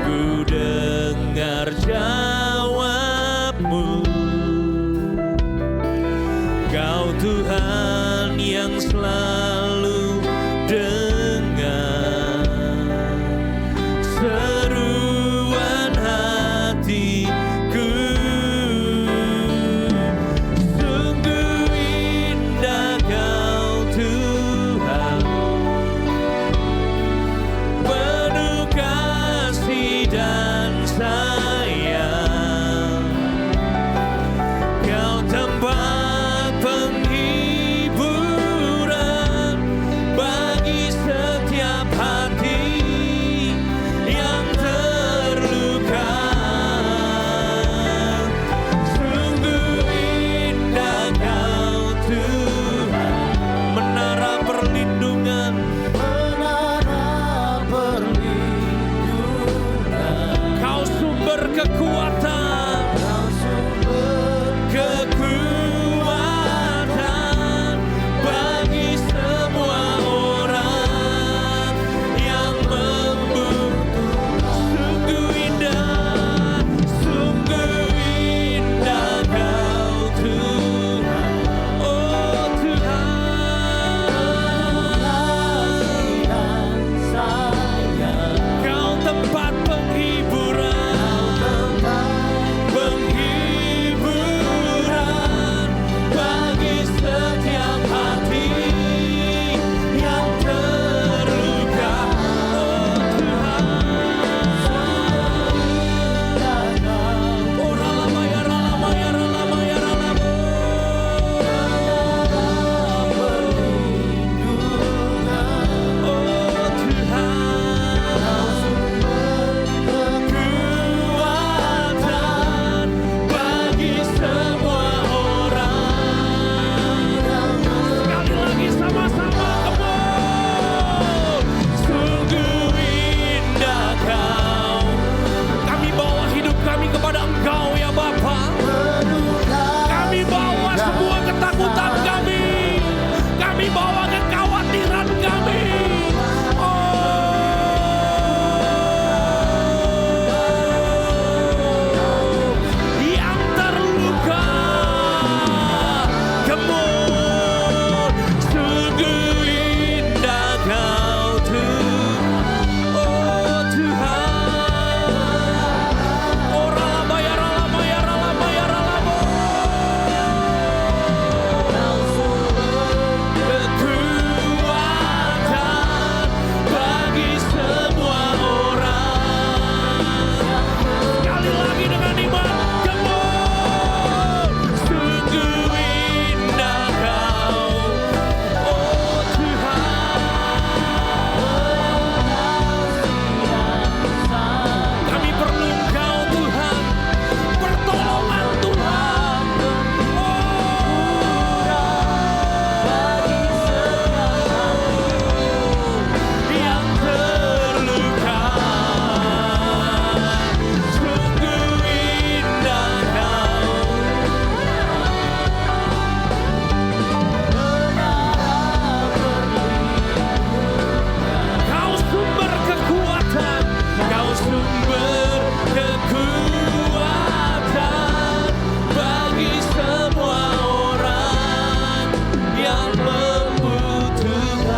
ku dengar jawabmu. Kau Tuhan yang selalu dengar seruan hatiku. Sungguh indah Kau Tuhan, penuh kasih dan sayang. Kau tempat penghiburan bagi setiap hati yang terluka. Sungguh indah Kau Tuhan, menara perlindungan, menara perlindungan. Kau sumber kekuatan, Kau sumber kekuatan bagi semua orang yang membutuhkan. Sungguh indah Kau Tuhan, oh Tuhan. Kau tempat penghiburan, penghiburan bagi setiap hati yang terluka. Oh Tuhan, oh ralamaya, ralamaya, ralamaya, ralamaya. Oh Tuhan, kekuatan bagi semua orang. Sekali lagi sama-sama, come on. Sungguh indah Kau. Kami bawa hidup kami kepada Engkau ya Bapa. Kami bawa semua ketakutan kami. Kami bawa kekhawatiran kami. Yang terluka, come on. Sungguh indah Kau Tuhan, oh Tuhan. Oh ralamaya, ralamaya, ralamaya, ralamaya. Kekuatan bagi semua orang. Sekali lagi dengan iman, come on. Sungguh indah Kau, oh Tuhan. Kami perlu Engkau Tuhan, pertolongan Tuhan. Yang terluka, sungguh indah Kau. Kau sumber kekuatan, Kau sumber kekuatan bagi semua orang yang membutuhkan.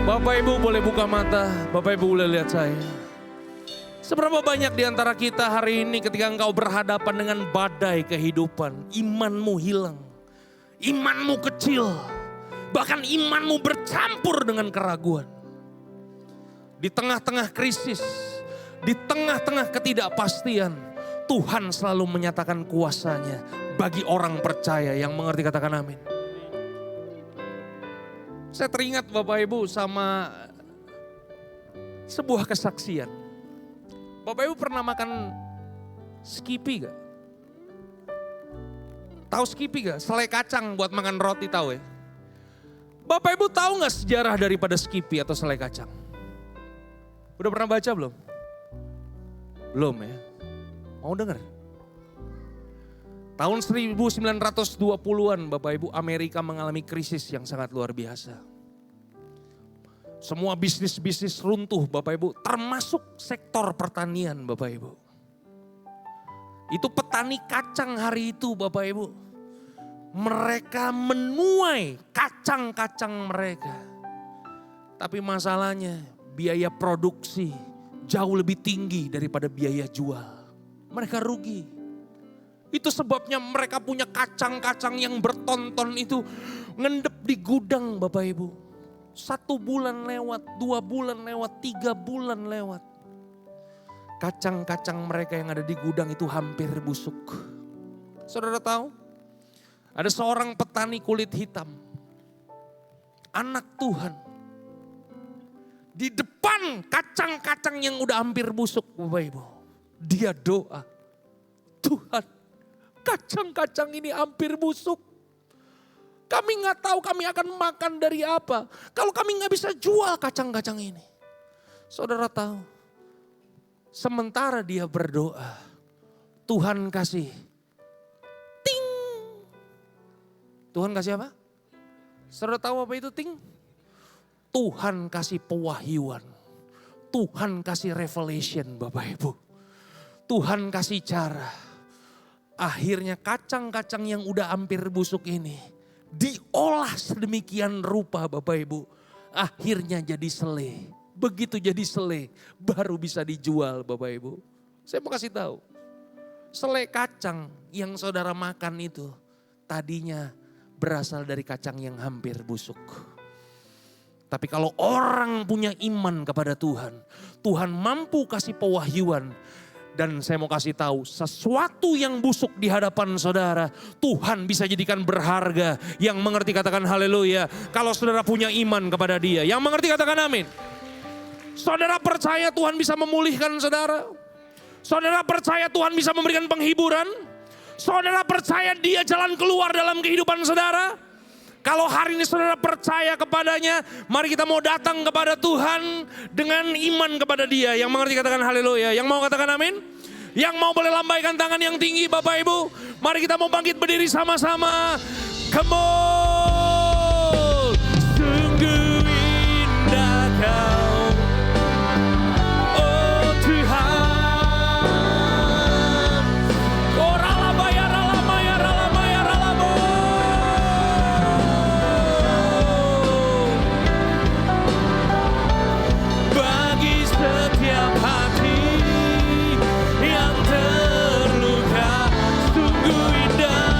Bapak Ibu boleh buka mata, Bapak Ibu boleh lihat saya. Seberapa banyak di antara kita hari ini ketika engkau berhadapan dengan badai kehidupan, imanmu hilang, imanmu kecil, bahkan imanmu bercampur dengan keraguan. Di tengah-tengah krisis, di tengah-tengah ketidakpastian, Tuhan selalu menyatakan kuasa-Nya bagi orang percaya yang mengerti, katakan amin. Saya teringat Bapak Ibu sama sebuah kesaksian. Bapak Ibu pernah makan Skippy gak? Tahu Skippy gak? Selai kacang buat makan roti, tahu ya? Bapak Ibu tahu gak sejarah daripada Skippy atau selai kacang? Udah pernah baca belum? Belum ya? Mau denger? Tahun 1920-an Bapak Ibu, Amerika mengalami krisis yang sangat luar biasa. Semua bisnis-bisnis runtuh Bapak Ibu, termasuk sektor pertanian Bapak Ibu. Itu petani kacang hari itu Bapak Ibu. Mereka menuai kacang-kacang mereka. Tapi masalahnya biaya produksi jauh lebih tinggi daripada biaya jual. Mereka rugi. Itu sebabnya mereka punya kacang-kacang yang bertonton itu ngendep di gudang Bapak Ibu. 1 bulan lewat, 2 bulan lewat, 3 bulan lewat. Kacang-kacang mereka yang ada di gudang itu hampir busuk. Saudara tahu? Ada seorang petani kulit hitam. Anak Tuhan. Di depan kacang-kacang yang udah hampir busuk Bapak Ibu. Dia doa. Tuhan, kacang-kacang ini hampir busuk. Kami gak tahu kami akan makan dari apa. Kalau kami gak bisa jual kacang-kacang ini. Saudara tahu, sementara dia berdoa, Tuhan kasih ting. Tuhan kasih apa? Saudara tahu apa itu ting? Tuhan kasih pewahyuan. Tuhan kasih revelation Bapak Ibu. Tuhan kasih cara. Akhirnya kacang-kacang yang udah hampir busuk ini diolah sedemikian rupa Bapak Ibu. Akhirnya jadi selai. Begitu jadi selai baru bisa dijual Bapak Ibu. Saya mau kasih tahu. Selai kacang yang saudara makan itu tadinya berasal dari kacang yang hampir busuk. Tapi kalau orang punya iman kepada Tuhan, Tuhan mampu kasih pewahyuan. Dan saya mau kasih tahu, sesuatu yang busuk di hadapan saudara, Tuhan bisa jadikan berharga. Yang mengerti katakan haleluya. Kalau saudara punya iman kepada Dia, yang mengerti katakan amin. Saudara percaya Tuhan bisa memulihkan saudara. Saudara percaya Tuhan bisa memberikan penghiburan. Saudara percaya Dia jalan keluar dalam kehidupan saudara. Kalau hari ini saudara percaya kepadanya, mari kita mau datang kepada Tuhan dengan iman kepada Dia. Yang mengerti katakan haleluya. Yang mau katakan amin. Yang mau boleh lambaikan tangan yang tinggi Bapak Ibu. Mari kita mau bangkit berdiri sama-sama. Come on. Sungguh indah Kau. Oh Tuhan. Oh ralabaya, ralamaya, ralamaya, ralabo. Bagi setiap hati yang terluka, sungguh indah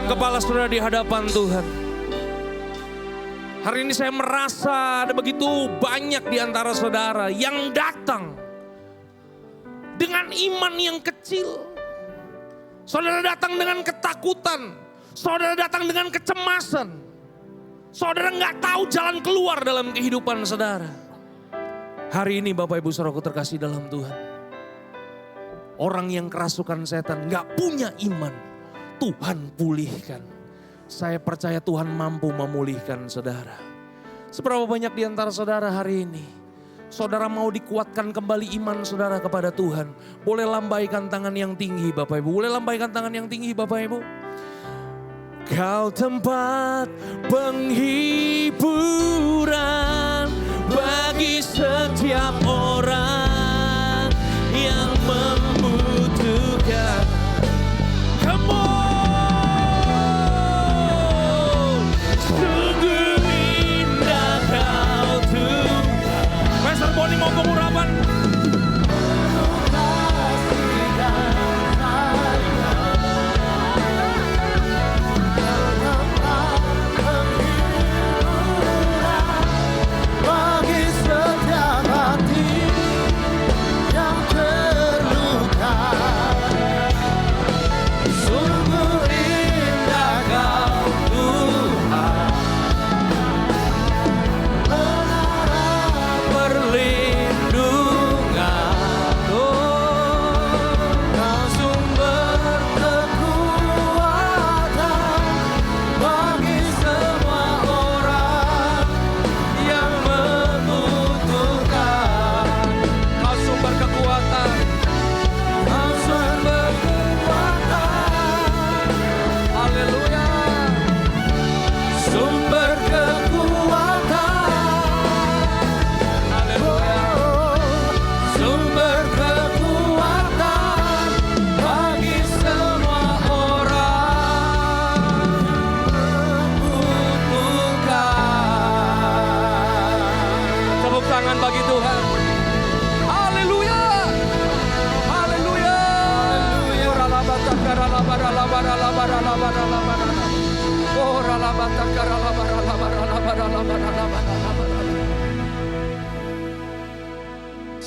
Goyangkan kepala saudara di hadapan Tuhan. Hari ini saya merasa ada begitu banyak di antara saudara yang datang dengan iman yang kecil. Saudara datang dengan ketakutan. Saudara datang dengan kecemasan. Saudara nggak tahu jalan keluar dalam kehidupan saudara. Hari ini Bapak Ibu Saudaraku terkasih dalam Tuhan. Orang yang kerasukan setan nggak punya iman. Tuhan pulihkan. Saya percaya Tuhan mampu memulihkan saudara. Seberapa banyak di antara saudara hari ini, saudara mau dikuatkan kembali iman saudara kepada Tuhan. Boleh lambaikan tangan yang tinggi Bapak Ibu. Boleh lambaikan tangan yang tinggi Bapak Ibu. Kau tempat penghiburan bagi setiap orang yang membutuhkan. Come on, sungguh indah kau Tuhan. Pastor Boni mau pengurapan.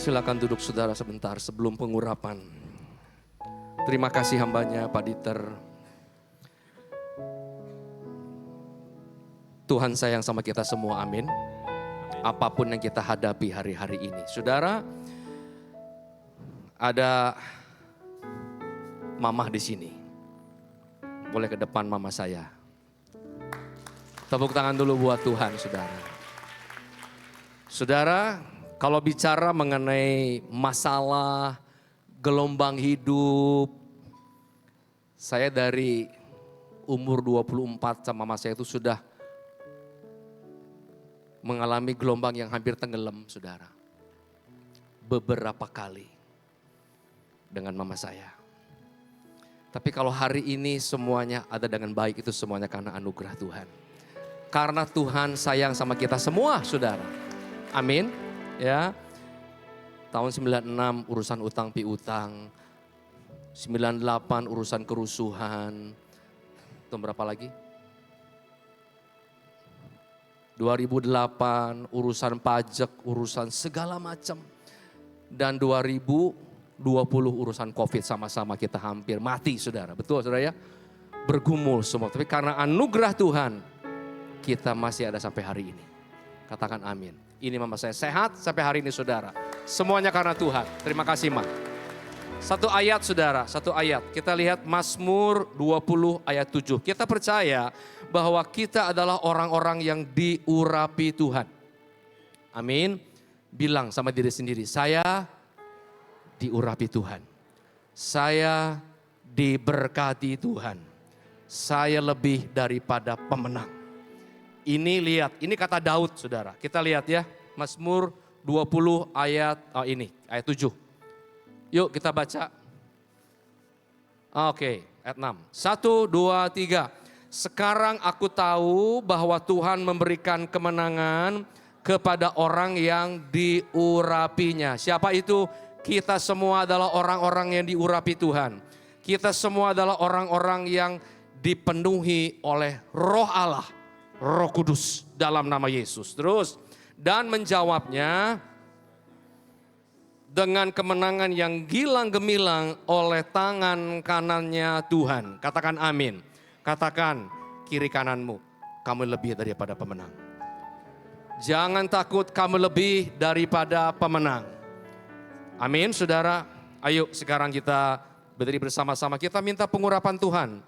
Silakan duduk saudara sebentar sebelum pengurapan. Terima kasih hambanya Pak Dieter. Tuhan sayang sama kita semua, amin. Apapun yang kita hadapi hari-hari ini. Saudara, ada mamah di sini. Boleh ke depan mama saya. Tepuk tangan dulu buat Tuhan, saudara. Saudara, kalau bicara mengenai masalah gelombang hidup, saya dari umur 24 sama mama saya itu sudah mengalami gelombang yang hampir tenggelam, saudara. Beberapa kali dengan mama saya. Tapi kalau hari ini semuanya ada dengan baik, itu semuanya karena anugerah Tuhan. Karena Tuhan sayang sama kita semua, saudara. Amin. Ya, tahun 96 urusan utang piutang, 98 urusan kerusuhan, tahun berapa lagi? 2008 urusan pajak, urusan segala macam. Dan 2020 urusan COVID, sama-sama kita hampir mati saudara. Betul saudara ya? Bergumul semua, tapi karena anugerah Tuhan kita masih ada sampai hari ini. Katakan amin. Ini mama saya sehat sampai hari ini saudara. Semuanya karena Tuhan. Terima kasih ma. Satu ayat saudara, satu ayat. Kita lihat Mazmur 20 ayat 7. Kita percaya bahwa kita adalah orang-orang yang diurapi Tuhan. Amin. Bilang sama diri sendiri, saya diurapi Tuhan. Saya diberkati Tuhan. Saya lebih daripada pemenang. Ini lihat, ini kata Daud saudara. Kita lihat ya, Mazmur 20 ayat, ayat 7. Yuk kita baca. Oke, ayat 6. 1, 2, 3. Sekarang aku tahu bahwa Tuhan memberikan kemenangan kepada orang yang diurapinya. Siapa itu? Kita semua adalah orang-orang yang diurapi Tuhan. Kita semua adalah orang-orang yang dipenuhi oleh Roh Allah, Roh Kudus dalam nama Yesus. Terus, dan menjawabnya dengan kemenangan yang gilang gemilang oleh tangan kanannya Tuhan. Katakan amin. Katakan kiri kananmu, kamu lebih daripada pemenang. Jangan takut, kamu lebih daripada pemenang. Amin, saudara. Ayo sekarang kita berdiri bersama-sama. Kita minta pengurapan Tuhan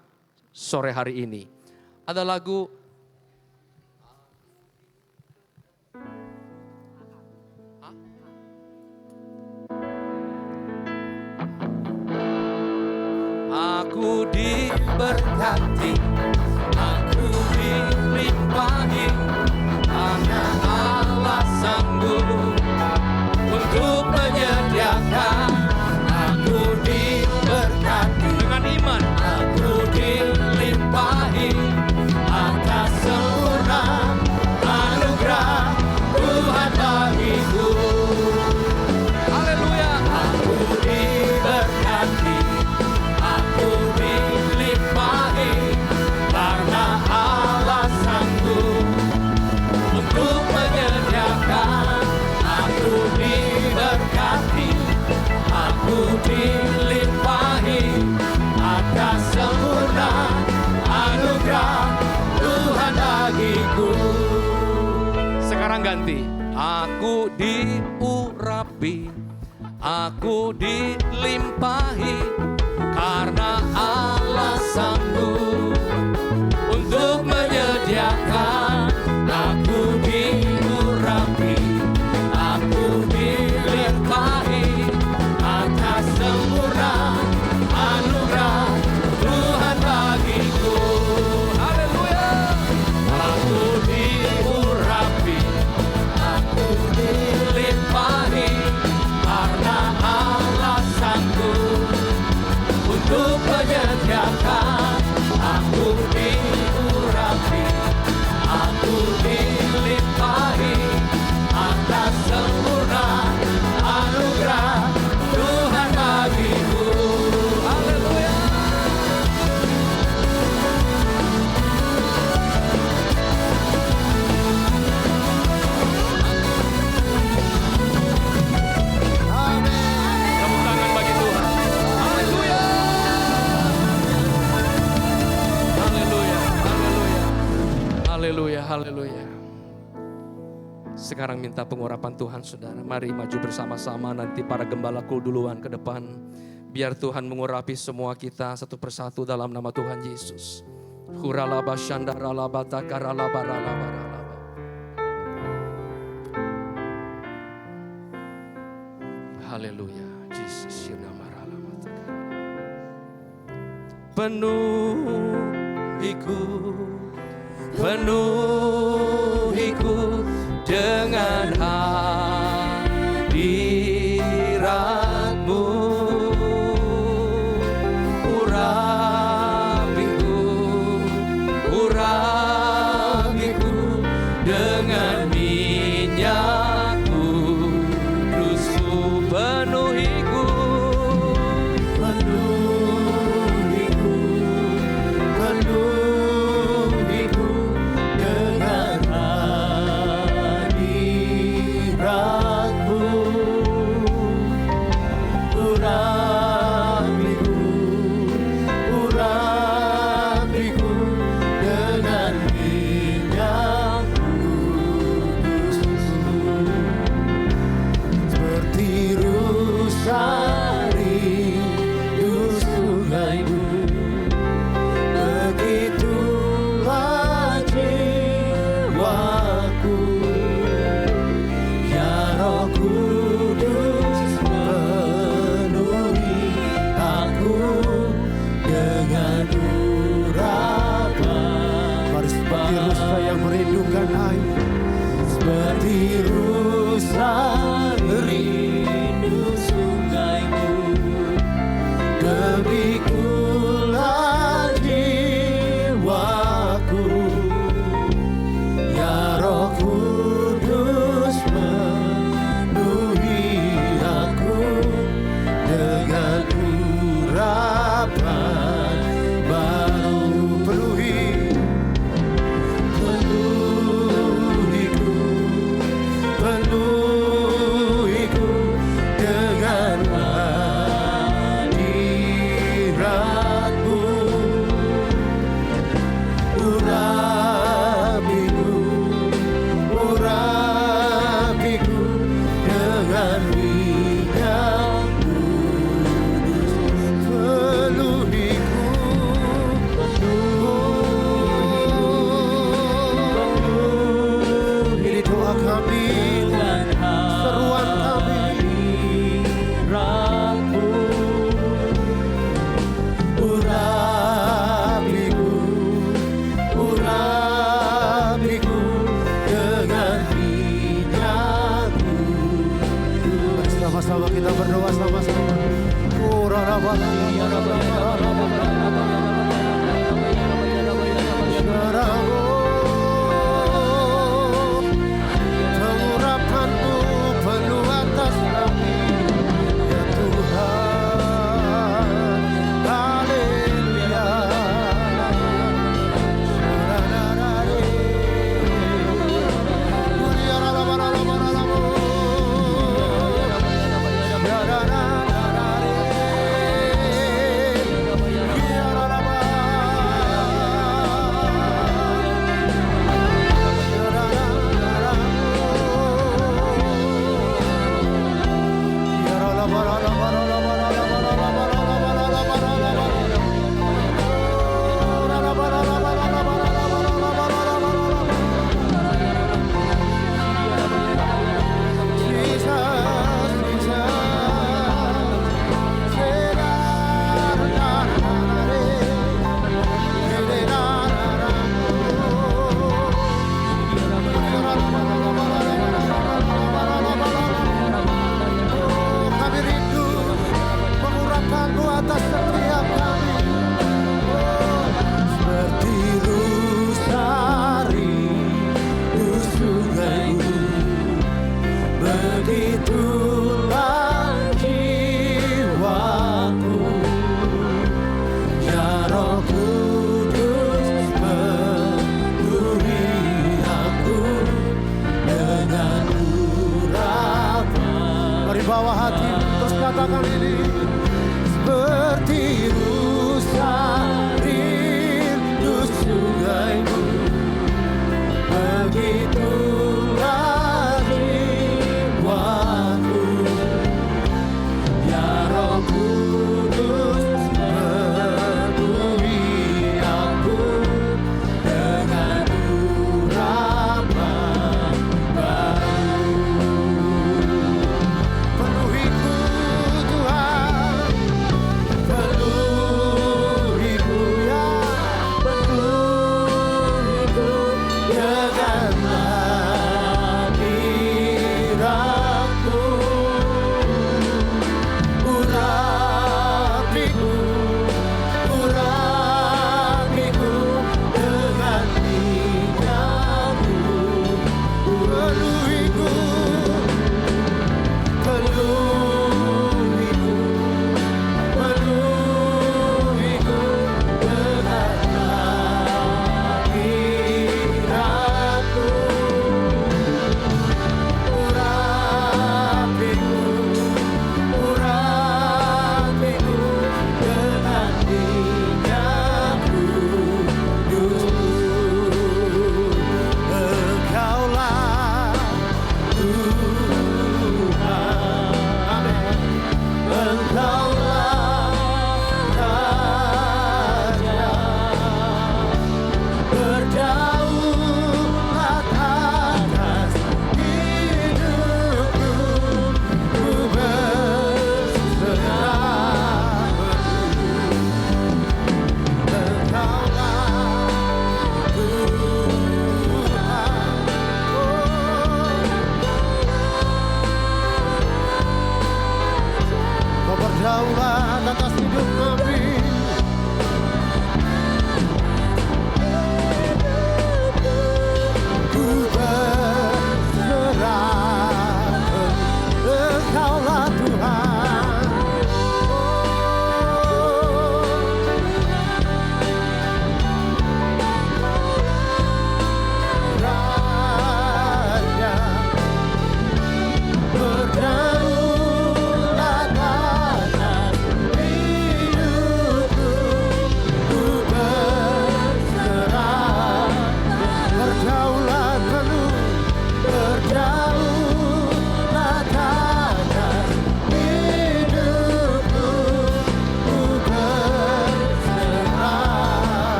sore hari ini. Ada lagu Aku diberkati, aku dilimpahi, karena Allah sanggup untuk menyediakan. Aku diberkati dengan iman, aku dilimpahi atas sempurna anugerah Tuhan bagiku. Haleluya. Aku diberkati, aku dilimpahi, karena Allah sanggup untuk menyediakan. Aku diberkati, aku dilimpahi atas sempurna anugerah Tuhan bagiku. Sekarang ganti. Aku diurapi, aku dilimpahi, karena Allah sanggup untuk menyediakan. Aku diurapi, aku dilimpahi atas sempurna anugerah Tuhan bagiku. Haleluya. Aku diurapi, aku dilimpahi, karena Allah sanggup untuk menyediakan. Aku diurapi, aku dilimpahi atas sempurna anugerah Tuhan bagiku. Haleluya. Tepuk tangan bagi Tuhan. Haleluya. Haleluya. Haleluya. Haleluya. Haleluya. Sekarang minta pengurapan Tuhan, saudara. Mari maju bersama-sama, nanti para gembala kul duluan ke depan. Biar Tuhan mengurapi semua kita satu persatu dalam nama Tuhan Yesus. Huralaba shandaralaba takaralaba ralaba ralaba. Haleluya. Jesus, yunamaralaba takaralaba. Penuhiku dengan hadiratmu, urapiku dengan minyak kudusmu. Penuhiku dengan hadiratmu.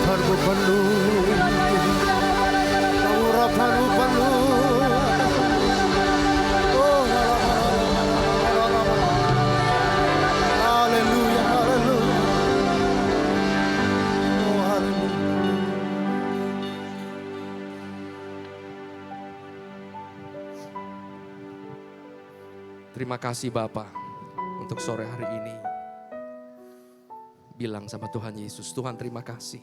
Urapanmu penuh, urapanmu penuh. Oh, haleluya, haleluya. Oh, haleluya. Terima kasih Bapa untuk sore hari ini. Bilang sama Tuhan Yesus, Tuhan terima kasih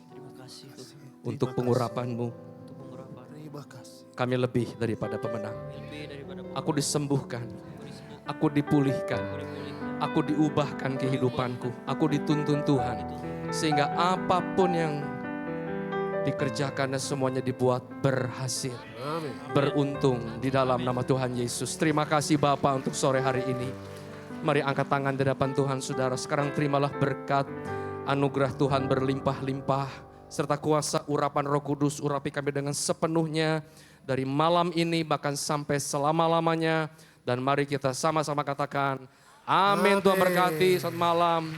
untuk pengurapan-Mu. Terima kasih. Kami lebih daripada pemenang. Aku disembuhkan, aku dipulihkan, aku diubahkan kehidupanku, aku dituntun Tuhan. Sehingga apapun yang dikerjakan dan semuanya dibuat berhasil. Beruntung di dalam nama Tuhan Yesus. Terima kasih Bapa untuk sore hari ini. Mari angkat tangan di hadapan Tuhan saudara. Sekarang terimalah berkat, anugerah Tuhan berlimpah-limpah. Serta kuasa urapan Roh Kudus, urapi kami dengan sepenuhnya. Dari malam ini bahkan sampai selama-lamanya. Dan mari kita sama-sama katakan, amin. Tuhan berkati, selamat malam.